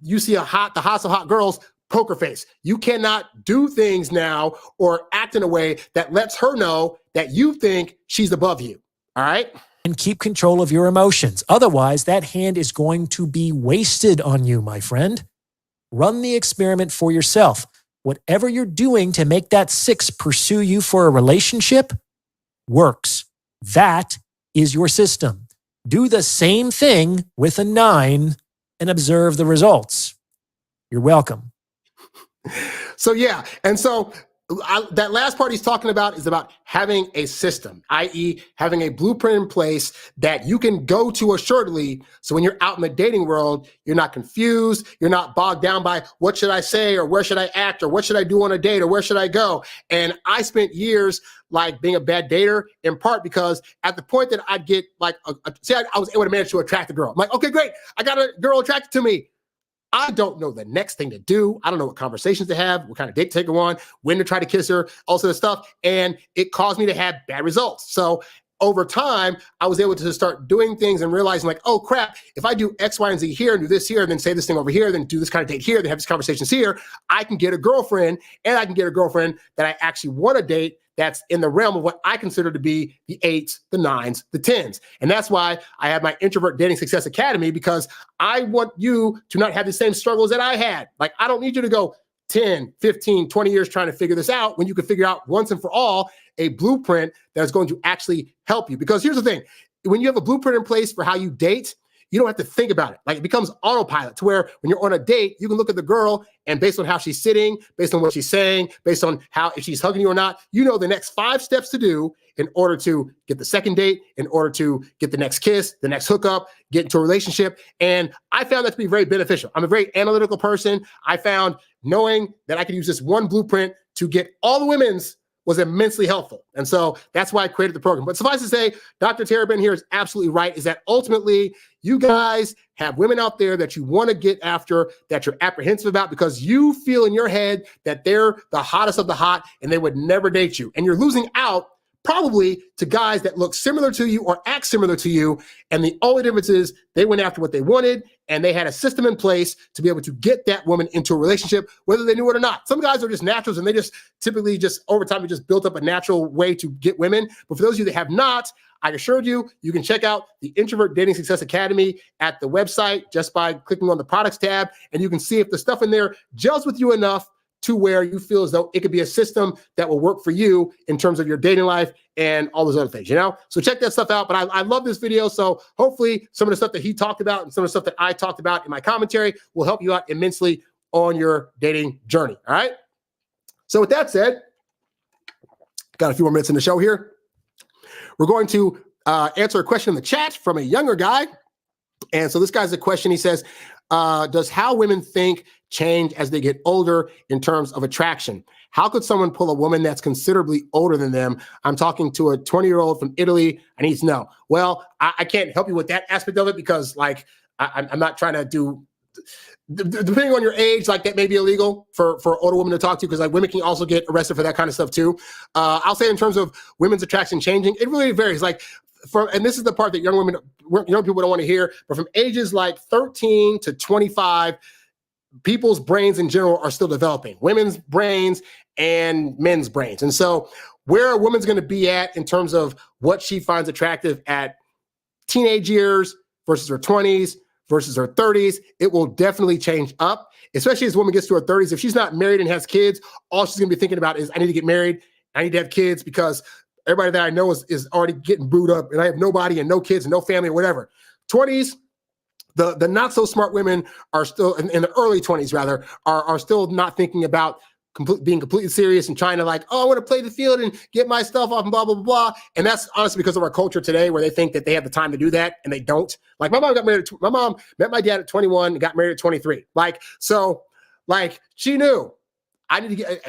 you see the hot so hot girls, poker face, you cannot do things now or act in a way that lets her know that you think she's above you. All right? And keep control of your emotions. Otherwise, that hand is going to be wasted on you, my friend. Run the experiment for yourself. Whatever you're doing to make that 6 pursue you for a relationship works. That is your system. Do the same thing with a 9 and observe the results. You're welcome. So, yeah. And so that last part he's talking about is about having a system, i.e. having a blueprint in place that you can go to assuredly. So when you're out in the dating world, you're not confused. You're not bogged down by what should I say or where should I act or what should I do on a date or where should I go? And I spent years being a bad dater in part because at the point that I'd get I was able to manage to attract a girl. I'm like, okay, great. I got a girl attracted to me. I don't know the next thing to do. I don't know what conversations to have, what kind of date to take her on, when to try to kiss her, all sort of stuff. And it caused me to have bad results. So over time, I was able to start doing things and realizing oh crap, if I do X, Y, and Z here and do this here, then say this thing over here, then do this kind of date here, then have these conversations here, I can get a girlfriend, and I can get a girlfriend that I actually want to date that's in the realm of what I consider to be the 8s, the 9s, the 10s. And that's why I have my Introvert Dating Success Academy, because I want you to not have the same struggles that I had. I don't need you to go 10, 15, 20 years trying to figure this out when you can figure out once and for all a blueprint that is going to actually help you. Because here's the thing, when you have a blueprint in place for how you date, you don't have to think about it. It becomes autopilot to where when you're on a date, you can look at the girl and based on how she's sitting, based on what she's saying, based on if she's hugging you or not, you know the next 5 steps to do in order to get the second date, in order to get the next kiss, the next hookup, get into a relationship. And I found that to be very beneficial. I'm a very analytical person. I found knowing that I could use this one blueprint to get all the women's was immensely helpful. And so that's why I created the program. But suffice to say, Dr. Terabin here is absolutely right, is that ultimately you guys have women out there that you want to get after, that you're apprehensive about because you feel in your head that they're the hottest of the hot and they would never date you. And you're losing out probably to guys that look similar to you or act similar to you. And the only difference is they went after what they wanted and they had a system in place to be able to get that woman into a relationship, whether they knew it or not. Some guys are just naturals and they just typically just over time, they just built up a natural way to get women. But for those of you that have not, I assured you, you can check out the Introvert Dating Success Academy at the website just by clicking on the products tab, and you can see if the stuff in there gels with you enough to where you feel as though it could be a system that will work for you in terms of your dating life and all those other things, So check that stuff out. But I love this video. So hopefully some of the stuff that he talked about and some of the stuff that I talked about in my commentary will help you out immensely on your dating journey. All right. So with that said, got a few more minutes in the show here. We're going to answer a question in the chat from a younger guy. And so this guy's a question. He says, does how women think change as they get older in terms of attraction? How could someone pull a woman that's considerably older than them? I'm talking to a 20-year-old from Italy. I need to know. Well, I can't help you with that aspect of it because, like, I'm not trying to do. Depending on your age, like that may be illegal for older women to talk to, because like women can also get arrested for that kind of stuff too. I'll say in terms of women's attraction changing, it really varies. Like and this is the part that young people don't want to hear, but from ages like 13 to 25, people's brains in general are still developing, women's brains and men's brains. And so where a woman's going to be at in terms of what she finds attractive at teenage years versus her 20s, versus her 30s, it will definitely change up, especially as a woman gets to her 30s. If she's not married and has kids, all she's going to be thinking about is, I need to get married. I need to have kids because everybody that I know is already getting booed up and I have nobody and no kids and no family or whatever. 20s, the not so smart women are still, in the early 20s rather, are still not thinking about being completely serious and trying to like, oh, I want to play the field and get my stuff off and blah, blah, blah, blah. And that's honestly because of our culture today where they think that they have the time to do that and they don't. Like my mom met my dad at 21 and got married at 23. Like, so like she knew I need to get,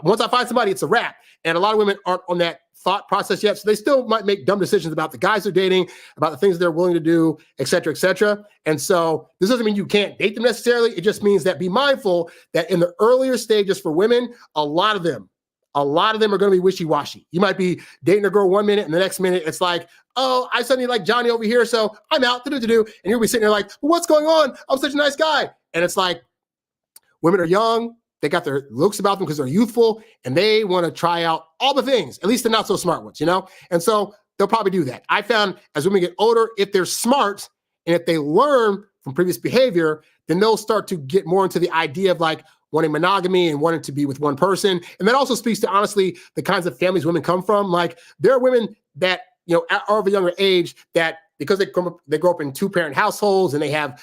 once I find somebody, it's a wrap. And a lot of women aren't on that thought process yet. So they still might make dumb decisions about the guys they're dating, about the things they're willing to do, et cetera, et cetera. And so this doesn't mean you can't date them necessarily. It just means that be mindful that in the earlier stages for women, a lot of them are going to be wishy-washy. You might be dating a girl 1 minute and the next minute it's like, oh, I suddenly like Johnny over here, so I'm out, and you'll be sitting there like, well, what's going on? I'm such a nice guy. And it's like, women are young. They got their looks about them because they're youthful and they want to try out all the things, at least the not so smart ones, And so they'll probably do that. I found as women get older, if they're smart and if they learn from previous behavior, then they'll start to get more into the idea of like wanting monogamy and wanting to be with one person. And that also speaks to, honestly, the kinds of families women come from. Like there are women that, are of a younger age that because they grow up in two-parent households and they have,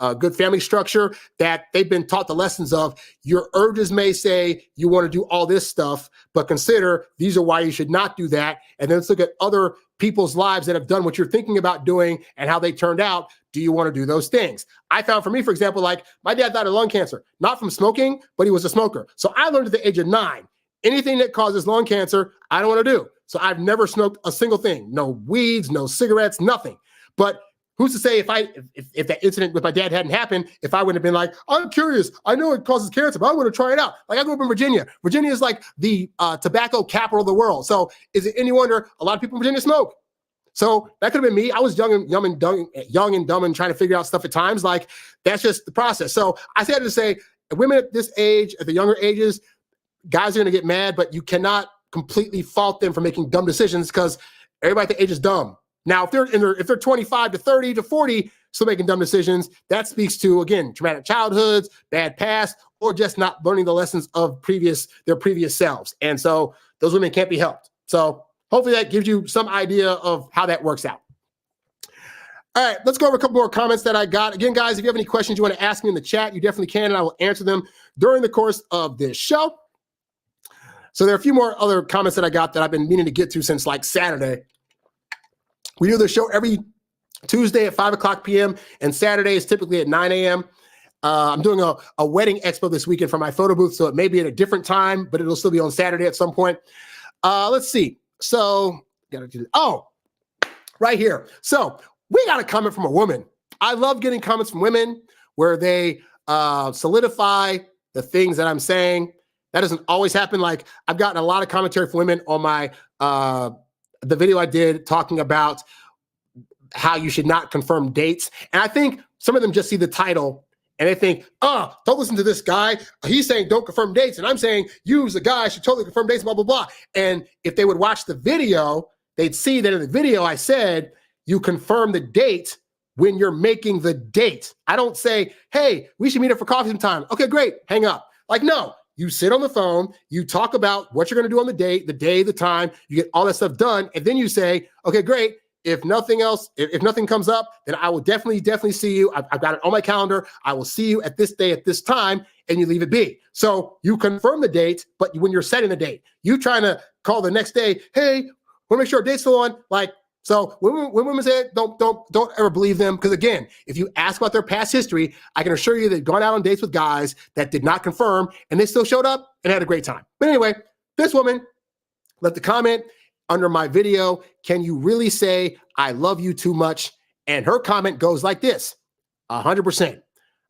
a good family structure, that they've been taught the lessons of your urges may say you want to do all this stuff, but consider these are why you should not do that. And then let's look at other people's lives that have done what you're thinking about doing and how they turned out. Do you want to do those things? I found for me, for example, like my dad died of lung cancer, not from smoking, but he was a smoker. So I learned at the age of 9, anything that causes lung cancer, I don't want to do. So I've never smoked a single thing, no weeds, no cigarettes, nothing. But who's to say if that incident with my dad hadn't happened, if I would have been like, I'm curious, I know it causes cancer, but I want to try it out. Like I grew up in Virginia. Virginia is like the tobacco capital of the world. So is it any wonder a lot of people in Virginia smoke? So that could have been me. I was young and dumb and trying to figure out stuff at times. Like that's just the process. So I said to say, women at this age, at the younger ages, guys are going to get mad, but you cannot completely fault them for making dumb decisions because everybody at the age is dumb. Now, if they're 25 to 30 to 40, still making dumb decisions, that speaks to, again, traumatic childhoods, bad past, or just not learning the lessons of their previous selves. And so those women can't be helped. So hopefully that gives you some idea of how that works out. All right, let's go over a couple more comments that I got. Again, guys, if you have any questions you want to ask me in the chat, you definitely can, and I will answer them during the course of this show. So there are a few more other comments that I got that I've been meaning to get to since like Saturday. We do the show every Tuesday at 5 o'clock p.m. and Saturday is typically at 9 a.m. I'm doing a wedding expo this weekend for my photo booth, so it may be at a different time, but it'll still be on Saturday at some point. Let's see. So, right here. So we got a comment from a woman. I love getting comments from women where they solidify the things that I'm saying. That doesn't always happen. Like I've gotten a lot of commentary from women on my the video I did talking about how you should not confirm dates. And I think some of them just see the title and they think, don't listen to this guy. He's saying don't confirm dates. And I'm saying you as a guy should totally confirm dates, blah, blah, blah. And if they would watch the video, they'd see that in the video I said, you confirm the date when you're making the date. I don't say, hey, we should meet up for coffee sometime. Okay, great, hang up. Like, no, you sit on the phone, you talk about what you're going to do on the date, the day, the time, you get all that stuff done, and then you say, okay, great. If nothing else, if nothing comes up, then I will definitely see you. I've got it on my calendar. I will see you at this day, at this time, and you leave it be. So you confirm the date, but when you're setting the date, you trying to call the next day, hey, want to make sure our date's still on. Like, so when women say it, don't ever believe them. Because again, if you ask about their past history, I can assure you they've gone out on dates with guys that did not confirm, and they still showed up and had a great time. But anyway, this woman left a comment under my video, can you really say I love you too much? And her comment goes like this, 100%.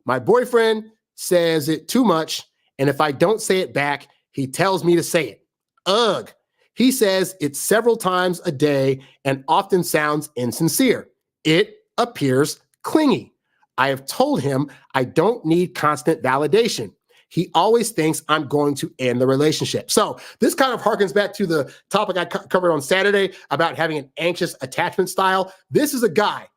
My boyfriend says it too much, and if I don't say it back, he tells me to say it. Ugh. He says it several times a day and often sounds insincere. It appears clingy. I have told him I don't need constant validation. He always thinks I'm going to end the relationship. So this kind of harkens back to the topic I covered on Saturday about having an anxious attachment style. This is a guy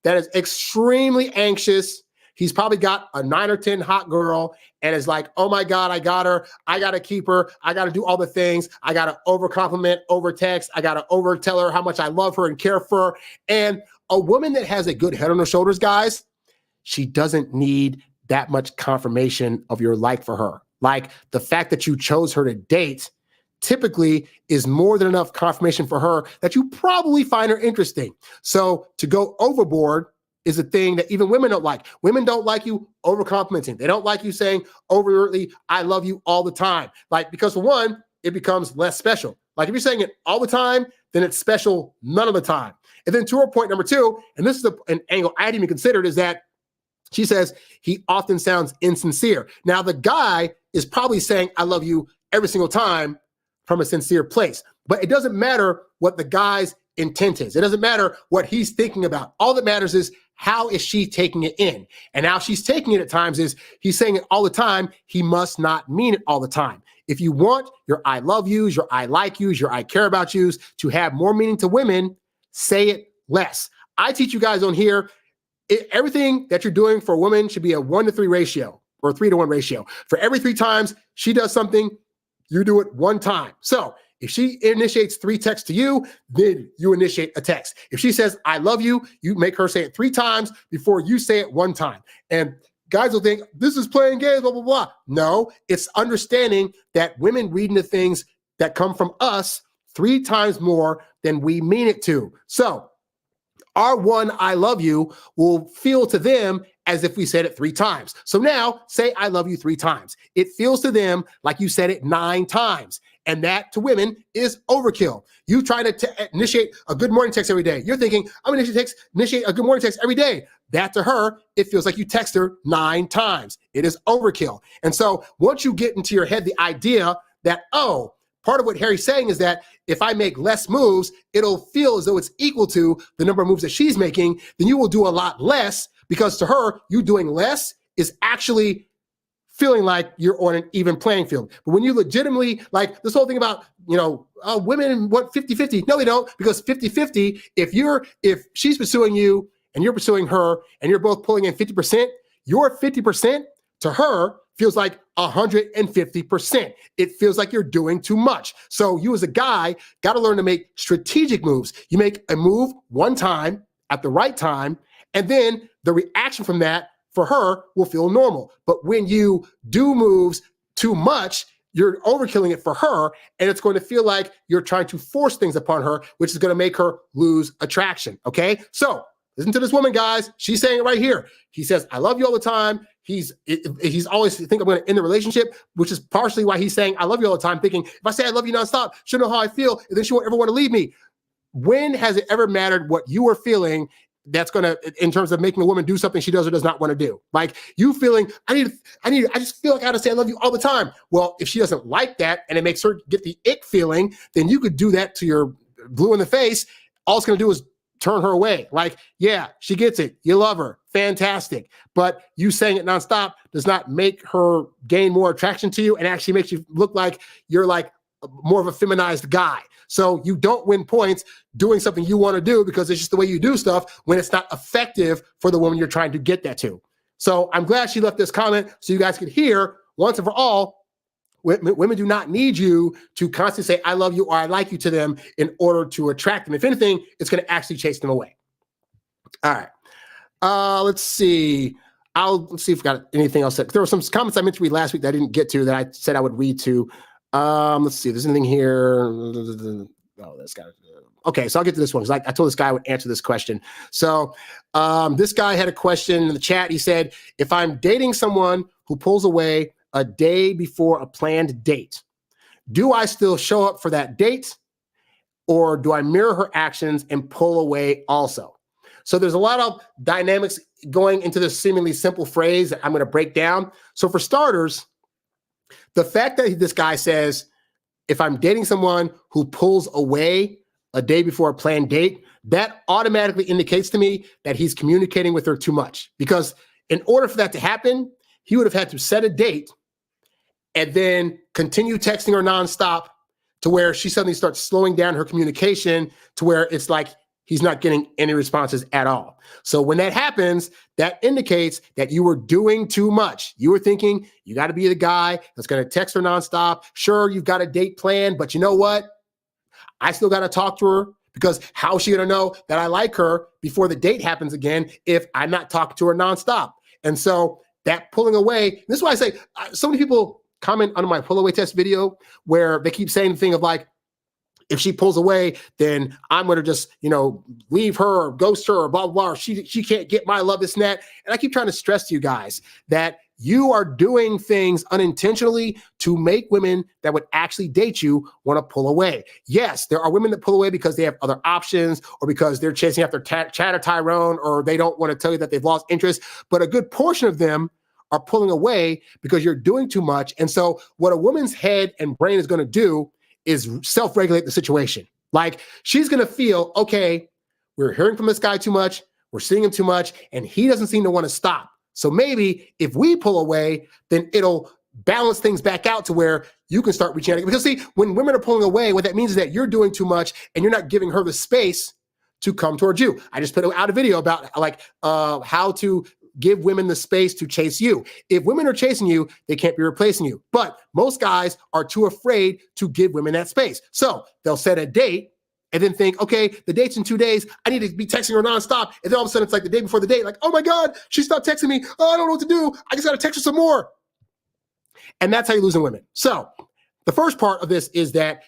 that is extremely anxious. He's probably got a 9 or 10 hot girl and is like, oh my God, I got her. I got to keep her. I got to do all the things. I got to over compliment, over text. I got to over tell her how much I love her and care for her. And a woman that has a good head on her shoulders, guys, she doesn't need that much confirmation of your like for her. Like the fact that you chose her to date typically is more than enough confirmation for her that you probably find her interesting. So to go overboard is a thing that even women don't like. Women don't like you over complimenting. They don't like you saying overtly, I love you all the time. Like, because for one, it becomes less special. Like if you're saying it all the time, then it's special none of the time. And then to her point number two, and this is an angle I hadn't even considered, is that she says he often sounds insincere. Now, the guy is probably saying, I love you every single time from a sincere place. But it doesn't matter what the guy's intent is. It doesn't matter what he's thinking about. All that matters is how is she taking it in? And how she's taking it at times is he's saying it all the time. He must not mean it all the time. If you want your I love yous, your I like yous, your I care about yous to have more meaning to women, say it less. I teach you guys on here, everything that you're doing for a woman should be a 1-to-3 ratio or 3-to-1 ratio. For every 3 times she does something, you do it 1 time. So if she initiates 3 texts to you, then you initiate a text. If she says, I love you, you make her say it 3 times before you say it 1 time. And guys will think, this is playing games, blah, blah, blah. No, it's understanding that women read into things that come from us 3 times more than we mean it to. So our 1 I love you will feel to them as if we said it 3 times. So now say I love you 3 times. It feels to them like you said it 9 times. And that to women is overkill. You try to initiate a good morning text every day. You're thinking, I'm going to initiate a good morning text every day. That to her, it feels like you text her 9 times. It is overkill. And so once you get into your head the idea that, oh, part of what Harry's saying is that if I make less moves, it'll feel as though it's equal to the number of moves that she's making, then you will do a lot less, because to her, you doing less is actually feeling like you're on an even playing field. But when you legitimately, like this whole thing about, women want 50-50. No, they don't, because 50-50, if she's pursuing you and you're pursuing her and you're both pulling in 50%, your 50% to her feels like 150%. It feels like you're doing too much. So you as a guy got to learn to make strategic moves. You make a move 1 time at the right time, and then the reaction from that for her will feel normal. But when you do moves too much, you're overkilling it for her, and it's going to feel like you're trying to force things upon her, which is going to make her lose attraction, okay? So listen to this woman, guys. She's saying it right here. He says, I love you all the time. He's always think I'm going to end the relationship, which is partially why he's saying I love you all the time, thinking if I say I love you nonstop, she'll know how I feel, and then she won't ever want to leave me. When has it ever mattered what you are feeling that's going to, in terms of making a woman do something she does or does not want to do? Like you feeling, I just feel like I got to say I love you all the time. Well, if she doesn't like that and it makes her get the ick feeling, then you could do that to your blue in the face. All it's going to do is turn her away. Like, yeah, she gets it. You love her. Fantastic. But you saying it nonstop does not make her gain more attraction to you, and actually makes you look like you're like more of a feminized guy. So you don't win points doing something you want to do because it's just the way you do stuff when it's not effective for the woman you're trying to get that to. So I'm glad she left this comment so you guys could hear once and for all, women do not need you to constantly say, I love you or I like you to them in order to attract them. If anything, it's going to actually chase them away. All right. Let's see. Let's see if we got anything else. There were some comments I meant to read last week that I didn't get to that I said I would read to. Let's see if there's anything here. Oh, that's got it. Okay, so I'll get to this one because I told this guy I would answer this question. So this guy had a question in the chat. He said, if I'm dating someone who pulls away a day before a planned date, do I still show up for that date or do I mirror her actions and pull away also? So there's a lot of dynamics going into this seemingly simple phrase that I'm going to break down. So for starters, the fact that this guy says, if I'm dating someone who pulls away a day before a planned date, that automatically indicates to me that he's communicating with her too much. Because in order for that to happen, he would have had to set a date and then continue texting her nonstop to where she suddenly starts slowing down her communication to where it's like he's not getting any responses at all. So when that happens, that indicates that you were doing too much. You were thinking you got to be the guy that's going to text her nonstop. Sure, you've got a date planned, but you know what? I still got to talk to her because how is she going to know that I like her before the date happens again if I'm not talking to her nonstop? And so that pulling away, this is why I say so many people comment on my pull away test video where they keep saying the thing of like, if she pulls away, then I'm going to just, leave her or ghost her or blah, blah, blah. Or she can't get my love, this and that. And I keep trying to stress to you guys that you are doing things unintentionally to make women that would actually date you want to pull away. Yes, there are women that pull away because they have other options or because they're chasing after Chatter Tyrone or they don't want to tell you that they've lost interest. But a good portion of them are pulling away because you're doing too much. And so what a woman's head and brain is going to do is self-regulate the situation. Like she's going to feel, okay, we're hearing from this guy too much. We're seeing him too much and he doesn't seem to want to stop. So maybe if we pull away, then it'll balance things back out to where you can start reaching out. Because see, when women are pulling away, what that means is that you're doing too much and you're not giving her the space to come towards you. I just put out a video about how to give women the space to chase you. If women are chasing you, they can't be replacing you. But most guys are too afraid to give women that space. So they'll set a date and then think, okay, the date's in 2 days. I need to be texting her nonstop. And then all of a sudden it's like the day before the date, like, oh my God, she stopped texting me. Oh, I don't know what to do. I just got to text her some more. And that's how you're losing women. So the first part of this is that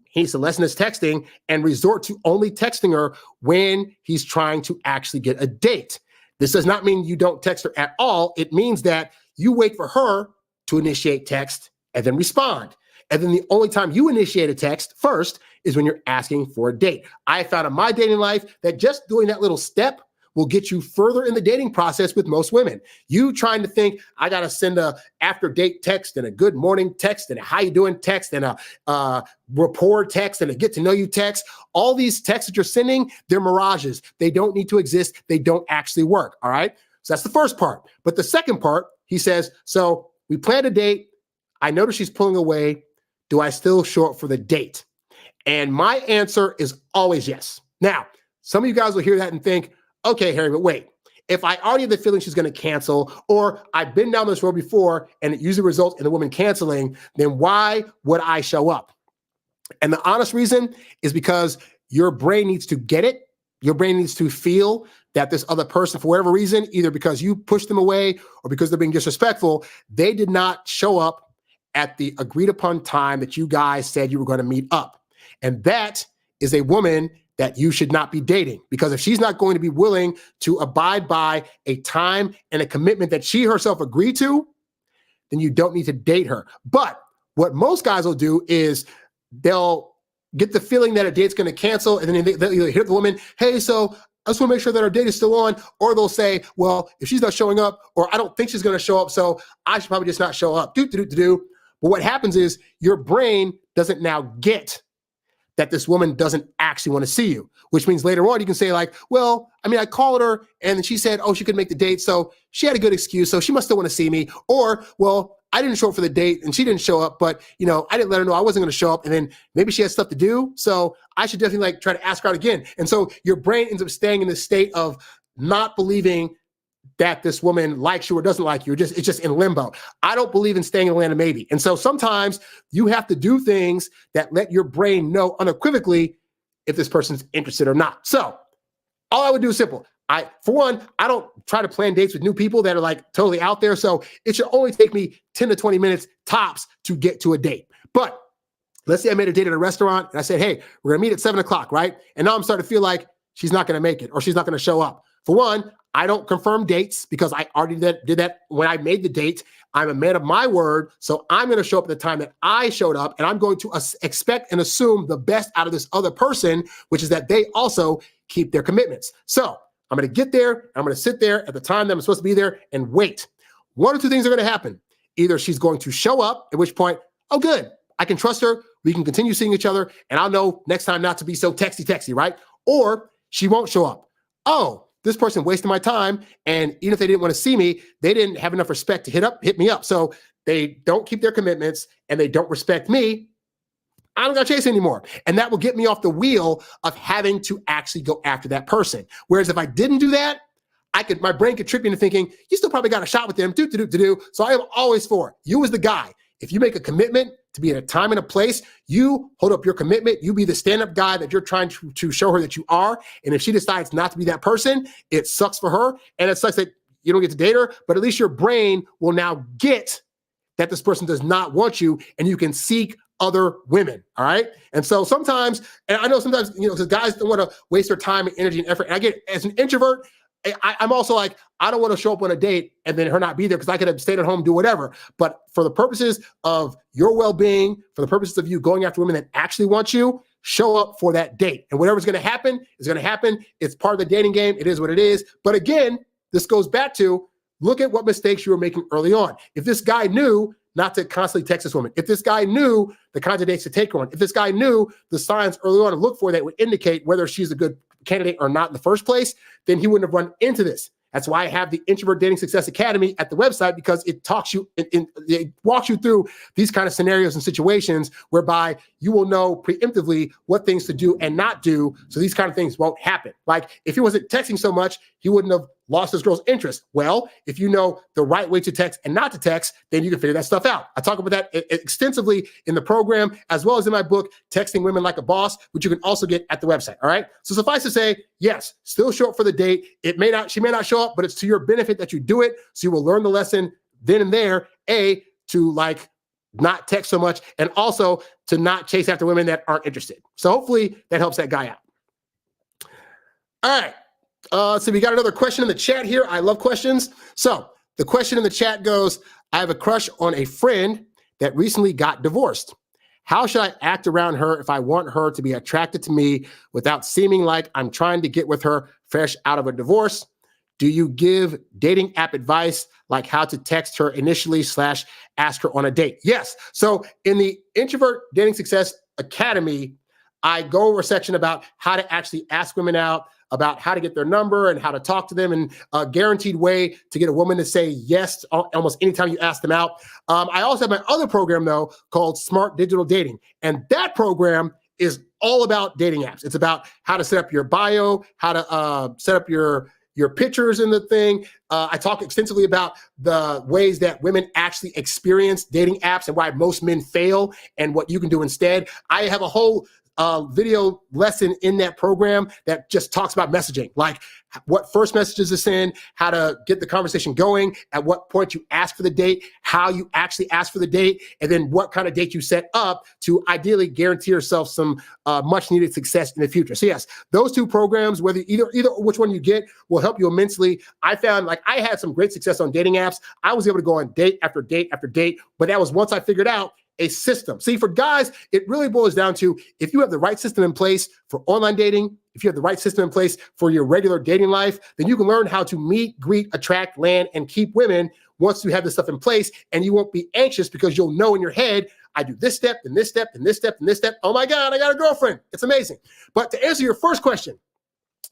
he needs to lessen his texting and resort to only texting her when he's trying to actually get a date. This does not mean you don't text her at all. It means that you wait for her to initiate text and then respond. And then the only time you initiate a text first is when you're asking for a date. I found in my dating life that just doing that little step will get you further in the dating process with most women. You trying to think, I got to send a after date text and a good morning text and a how you doing text and a rapport text and a get to know you text. All these texts that you're sending, they're mirages. They don't need to exist. They don't actually work. All right. So that's the first part. But the second part, he says, so we planned a date. I notice she's pulling away. Do I still show up for the date? And my answer is always yes. Now, some of you guys will hear that and think, okay, Harry, but wait, if I already have the feeling she's going to cancel, or I've been down this road before and it usually results in the woman canceling, then why would I show up? And the honest reason is because your brain needs to get it. Your brain needs to feel that this other person, for whatever reason, either because you pushed them away or because they're being disrespectful, they did not show up at the agreed upon time that you guys said you were going to meet up. And that is a woman that you should not be dating, because if she's not going to be willing to abide by a time and a commitment that she herself agreed to, then you don't need to date her. But what most guys will do is they'll get the feeling that a date's going to cancel, and then they'll either hit the woman, hey, so I just want to make sure that our date is still on, or they'll say, well, if she's not showing up, or I don't think she's going to show up, so I should probably just not show up. But what happens is your brain doesn't now get that this woman doesn't actually want to see you, which means later on you can say like, well, I mean, I called her and she said, oh, she could make the date. So she had a good excuse. So she must still want to see me. Or, well, I didn't show up for the date and she didn't show up, but I didn't let her know I wasn't going to show up. And then maybe she has stuff to do. So I should definitely try to ask her out again. And so your brain ends up staying in this state of not believing that this woman likes you or doesn't like you. It's just in limbo. I don't believe in staying in the land of maybe. And so sometimes you have to do things that let your brain know unequivocally if this person's interested or not. So all I would do is simple. For one, I don't try to plan dates with new people that are totally out there. So it should only take me 10 to 20 minutes tops to get to a date. But let's say I made a date at a restaurant and I said, hey, we're going to meet at 7:00, right? And now I'm starting to feel like she's not going to make it or she's not going to show up. For one, I don't confirm dates because I already did that when I made the date. I'm a man of my word. So I'm going to show up at the time that I showed up, and I'm going to expect and assume the best out of this other person, which is that they also keep their commitments. So I'm going to get there. I'm going to sit there at the time that I'm supposed to be there and wait. One or two things are going to happen. Either she's going to show up, at which point, oh, good, I can trust her. We can continue seeing each other, and I'll know next time not to be so texty, right? Or she won't show up. Oh, this person wasted my time, and even if they didn't want to see me, they didn't have enough respect to hit me up. So they don't keep their commitments, and they don't respect me. I don't got to chase anymore. And that will get me off the wheel of having to actually go after that person. Whereas if I didn't do that, my brain could trick me into thinking, you still probably got a shot with them, do. So I am always for you as the guy. If you make a commitment to be at a time and a place, you hold up your commitment. You be the stand-up guy that you're trying to show her that you are. And if she decides not to be that person, it sucks for her. And it sucks that you don't get to date her, but at least your brain will now get that this person does not want you, and you can seek other women. All right. And so sometimes, and I know sometimes, because guys don't want to waste their time and energy and effort. And I get, as an introvert, I'm also like, I don't want to show up on a date and then her not be there because I could have stayed at home, do whatever. But for the purposes of your well-being, for the purposes of you going after women that actually want you, show up for that date. And whatever's going to happen is going to happen. It's part of the dating game. It is what it is. But again, this goes back to look at what mistakes you were making early on. If this guy knew not to constantly text this woman, if this guy knew the kinds of dates to take her on, if this guy knew the signs early on to look for that would indicate whether she's a good candidate or not in the first place, then he wouldn't have run into this. That's why I have the Introvert Dating Success Academy at the website, because it it walks you through these kind of scenarios and situations whereby you will know preemptively what things to do and not do, so these kind of things won't happen. Like if he wasn't texting so much, he wouldn't have lost his girl's interest. Well, if you know the right way to text and not to text, then you can figure that stuff out. I talk about that extensively in the program, as well as in my book, Texting Women Like a Boss, which you can also get at the website. All right. So suffice to say, yes, still show up for the date. She may not show up, but it's to your benefit that you do it. So you will learn the lesson then and there, to not text so much, and also to not chase after women that aren't interested. So hopefully that helps that guy out. All right. So we got another question in the chat here. I love questions. So the question in the chat goes, I have a crush on a friend that recently got divorced. How should I act around her if I want her to be attracted to me without seeming like I'm trying to get with her fresh out of a divorce? Do you give dating app advice, like how to text her initially / ask her on a date? Yes. So in the Introvert Dating Success Academy, I go over a section about how to actually ask women out, about how to get their number and how to talk to them, and a guaranteed way to get a woman to say yes almost anytime you ask them out. I also have my other program, though, called Smart Digital Dating. And that program is all about dating apps. It's about how to set up your bio, how to set up your pictures in the thing. I talk extensively about the ways that women actually experience dating apps and why most men fail and what you can do instead. I have a whole video lesson in that program that just talks about messaging, like what first messages to send, how to get the conversation going, at what point you ask for the date, how you actually ask for the date, and then what kind of date you set up to ideally guarantee yourself some much needed success in the future. So yes, those two programs, whether either which one you get, will help you immensely. I found I had some great success on dating apps. I was able to go on date after date after date, but that was once I figured out a system. See, for guys, it really boils down to, if you have the right system in place for online dating, if you have the right system in place for your regular dating life, then you can learn how to meet, greet, attract, land, and keep women once you have this stuff in place, and you won't be anxious because you'll know in your head, I do this step, and this step, and this step, and this step. Oh my God, I got a girlfriend. It's amazing. But to answer your first question,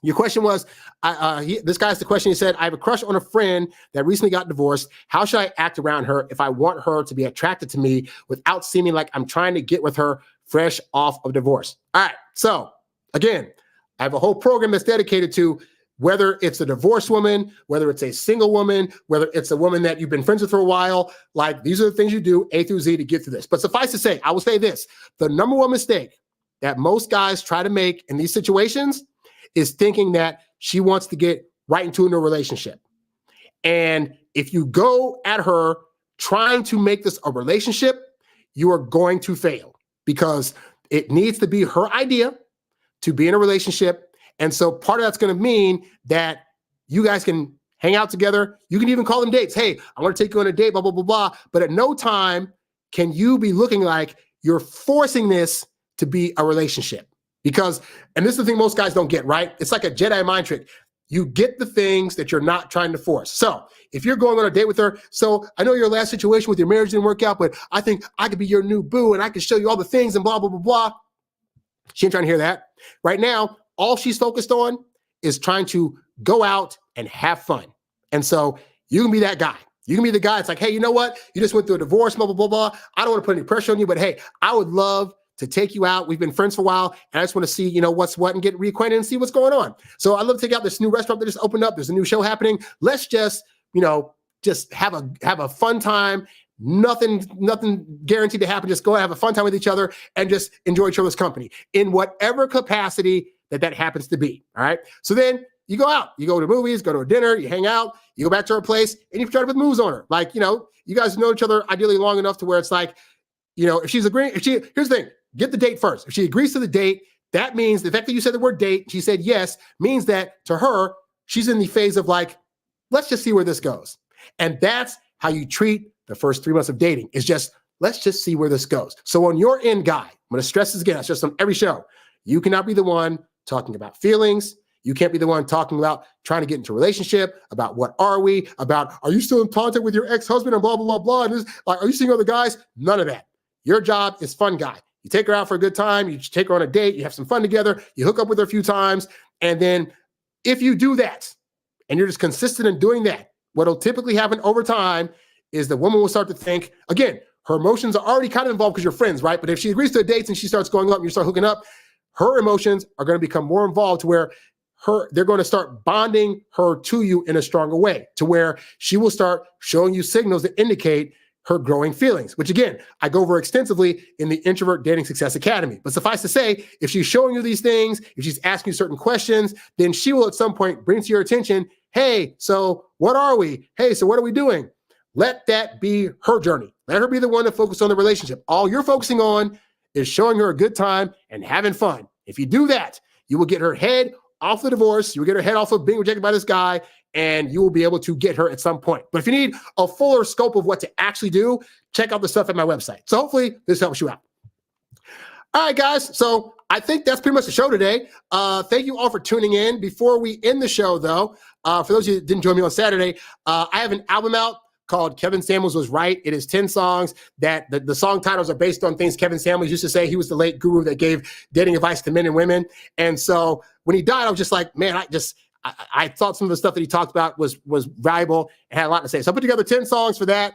Your question was, this guy asked the question, he said, I have a crush on a friend that recently got divorced. How should I act around her if I want her to be attracted to me without seeming like I'm trying to get with her fresh off of divorce? All right, so again, I have a whole program that's dedicated to whether it's a divorced woman, whether it's a single woman, whether it's a woman that you've been friends with for a while. Like, these are the things you do A through Z to get through this. But suffice to say, I will say this, the number one mistake that most guys try to make in these situations is thinking that she wants to get right into a new relationship. And if you go at her trying to make this a relationship, you are going to fail, because it needs to be her idea to be in a relationship. And so part of that's going to mean that you guys can hang out together. You can even call them dates. Hey, I want to take you on a date, blah, blah, blah, blah. But at no time can you be looking like you're forcing this to be a relationship. Because, and this is the thing most guys don't get, right? It's like a Jedi mind trick. You get the things that you're not trying to force. So if you're going on a date with her, so I know your last situation with your marriage didn't work out, but I think I could be your new boo and I can show you all the things and blah, blah, blah, blah. She ain't trying to hear that. Right now, all she's focused on is trying to go out and have fun. And so you can be that guy. You can be the guy. It's like, hey, you know what? You just went through a divorce, blah, blah, blah, blah. I don't want to put any pressure on you, but hey, I would love to take you out. We've been friends for a while, and I just want to see, what's what and get reacquainted and see what's going on. So I'd love to take you out this new restaurant that just opened up. There's a new show happening. Let's just, just have a fun time. Nothing guaranteed to happen. Just go and have a fun time with each other and just enjoy each other's company in whatever capacity that happens to be. All right. So then you go out, you go to movies, go to a dinner, you hang out, you go back to her place, and you try to put moves on her. Like, you guys know each other ideally long enough to where it's like, if she's agreeing, here's the thing, get the date first. If she agrees to the date, that means the fact that you said the word date, she said yes, means that to her, she's in the phase of like, let's just see where this goes. And that's how you treat the first 3 months of dating, is just, let's just see where this goes. So on your end, guy, I'm going to stress this again, I stress on every show, you cannot be the one talking about feelings. You can't be the one talking about trying to get into a relationship, about what are we, about are you still in contact with your ex-husband and blah, blah, blah, blah. And this, like, are you seeing other guys? None of that. Your job is fun guy. You take her out for a good time. You take her on a date. You have some fun together. You hook up with her a few times. And then if you do that and you're just consistent in doing that, what'll typically happen over time is the woman will start to think, again, her emotions are already kind of involved because you're friends, right? But if she agrees to dates and she starts going up and you start hooking up, her emotions are going to become more involved to where they're going to start bonding her to you in a stronger way, to where she will start showing you signals that indicate her growing feelings, which again, I go over extensively in the Introvert Dating Success Academy. But suffice to say, if she's showing you these things, if she's asking you certain questions, then she will at some point bring to your attention, hey, so what are we? Hey, so what are we doing? Let that be her journey. Let her be the one to focus on the relationship. All you're focusing on is showing her a good time and having fun. If you do that, you will get her head off the divorce. You will get her head off of being rejected by this guy, and you will be able to get her at some point. But if you need a fuller scope of what to actually do, check out the stuff at my website. So hopefully this helps you out. All right, guys. So I think that's pretty much the show today. Thank you all for tuning in. Before we end the show, though, for those of you that didn't join me on Saturday, I have an album out called Kevin Samuels Was Right. It is 10 songs that the song titles are based on things Kevin Samuels used to say. He was the late guru that gave dating advice to men and women. And so when he died, I was just like, man, I thought some of the stuff that he talked about was valuable and had a lot to say. So I put together 10 songs for that.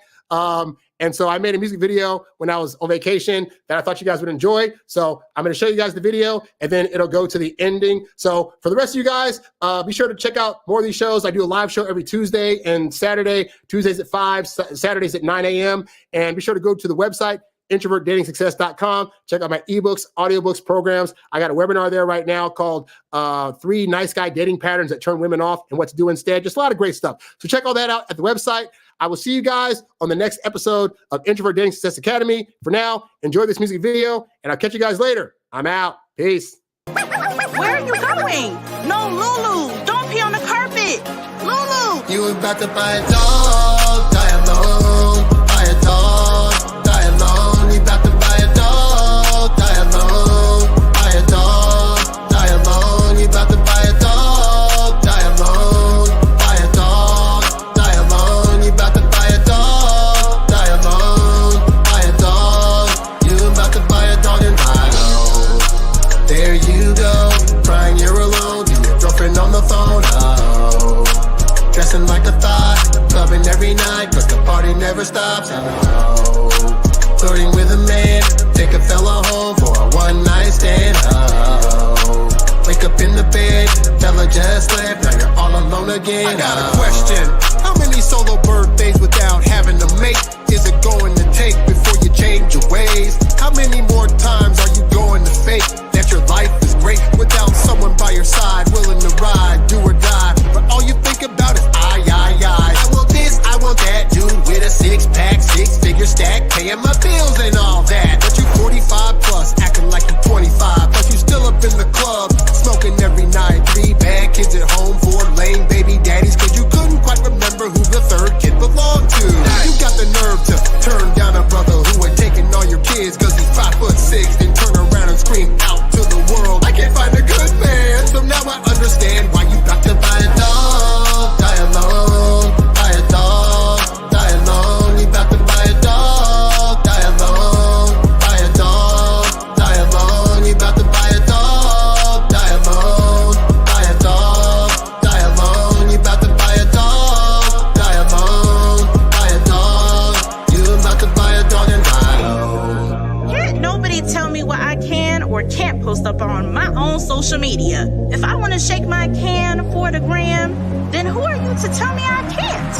And so I made a music video when I was on vacation that I thought you guys would enjoy. So I'm going to show you guys the video, and then it'll go to the ending. So for the rest of you guys, be sure to check out more of these shows. I do a live show every Tuesday and Saturday, Tuesdays at 5, Saturdays at 9 a.m. And be sure to go to the website, introvertdatingsuccess.com. Check out my ebooks, audiobooks, programs. I got a webinar there right now called 3 Nice Guy Dating Patterns That Turn Women Off and What to Do Instead. Just a lot of great stuff. So check all that out at the website. I will see you guys on the next episode of Introvert Dating Success Academy. For now, enjoy this music video, and I'll catch you guys later. I'm out. Peace. Where are you going? No, Lulu, don't pee on the carpet. Lulu! You about to buy a dog, die alone. Buy a dog, die alone. You about to buy a dog, die alone. Buy a dog, die alone. You about to buy a dog, die alone. Buy a dog, die alone. You about to buy a dog, die alone. Buy a dog, you about to buy a dog and die alone. There you go, crying you're alone. Your girlfriend on never stops. Oh, flirting with a man, take a fella home for a one-night stand. Oh, wake up in the bed, fella just left, now you're all alone again. I got a question, how many solo birthdays without having a mate is it going to take before you change your ways? How many more times are you going to fake that your life is great without someone by your side willing to ride, do or die? But all you think about is I want this, I want that, dude with a six-pack, six-figure stack, paying my bills and all that. But you 45 plus, acting like you 25, but you still up in the club, smoking every night. 3 bad kids at home, 4 lame baby daddies, cause you couldn't quite remember who the third kid belonged to. You got the nerve to turn down a brother who had taken all your kids cause he's 5'6", then turn around and scream out to the world, I can't find a good man. So now I understand why you got to buy a dog, die alone, buy a dog, die alone. You got to buy a dog, die alone, buy a dog, die alone. You got to buy a dog, die alone, buy a dog, die alone. You got to buy a dog, die alone, buy a dog. You about to buy a dog and die alone. Can't nobody tell me what I can or can't post up on my own social media. If I want to shake my can for the gram, then who are you to tell me I can't?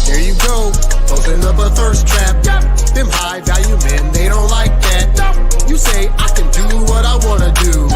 There you go, posting up a thirst trap. Them high value men, they don't like that. You say I can do what I wanna do.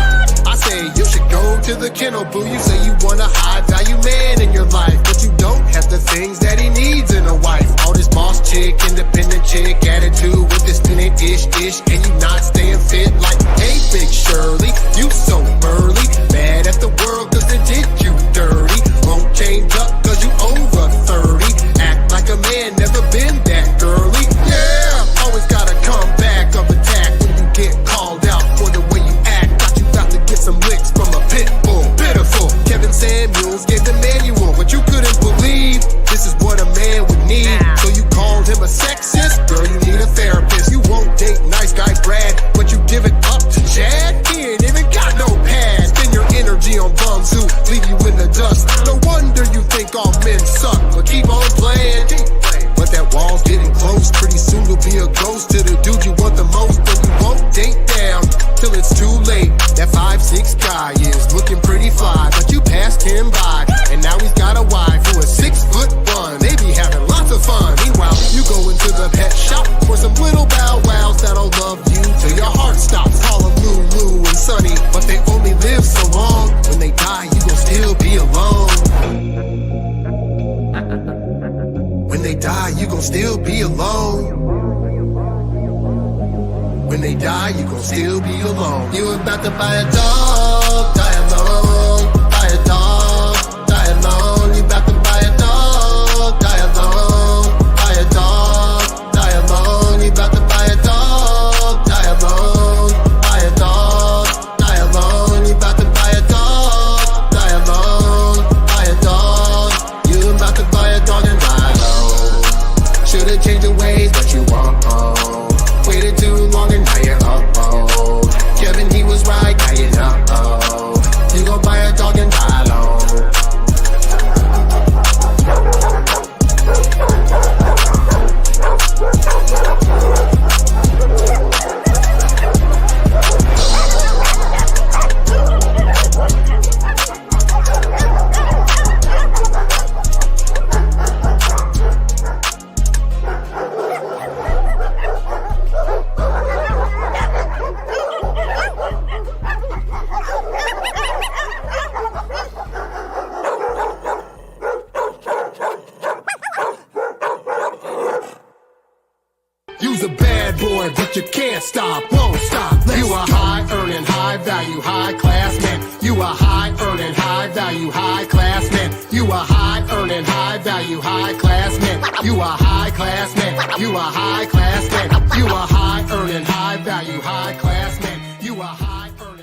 I say you should go to the kennel boo. You say you want a high value man in your life, but you don't have the things that he needs in a wife. All this boss chick, independent chick attitude with this minute ish, and you not staying fit like, hey Big Shirley, you so burly, mad at the world cause they did you dirty. Won't change up cause you over 30. Act like a man, never been that girly. Yeah, always got a comeback of attack when you get called out for the way you act. Thought you about to get some licks from a pit bull. Pitiful, Kevin Samuels gave the manual, but you couldn't believe this is what a man would need. So you called him a sexist? Girl, you need a therapist. You won't date nice guy Brad, but you give it up to Chad? He ain't even got no pad. Spend your energy on bums who leave you in the dust. No wonder you think all men suck, but keep on playing. But that wall's getting close. Pretty soon you'll be a ghost to the dude you want the most. But you won't date down till it's too late. That 5'6" guy is looking pretty fly, but you passed him by, and now he's got a wife who is 6'1". They be having lots of fun. Meanwhile, you go into the pet shop for some little bow wows that'll love you till your heart stops. Call them Lulu and Sunny, but they only live so long. When they die, you gon' still be alone. When they die, you gon' still be alone. When they die, you gon' still be alone. You about to buy a dog, die alone. Buy a dog, die alone. You about to buy a dog, die alone. Buy a dog, die alone. You about to buy a dog, die alone. Buy a dog, die alone. You about to buy a dog, die alone. Buy a dog. You about to buy a dog and die alone. Should've changed your ways, but you won't. Waited too long and now you're up-oh. Kevin, he was right, now you're up-oh. You gon' buy a dog and die alone. You's a bad boy, but you can't stop, won't stop. You a high earning, high value, high class man. You a high earning, high value, high class man. You a high earning, high value, high class man. You a high class man. You a high class man. You a high earning, high value, high class man. You a high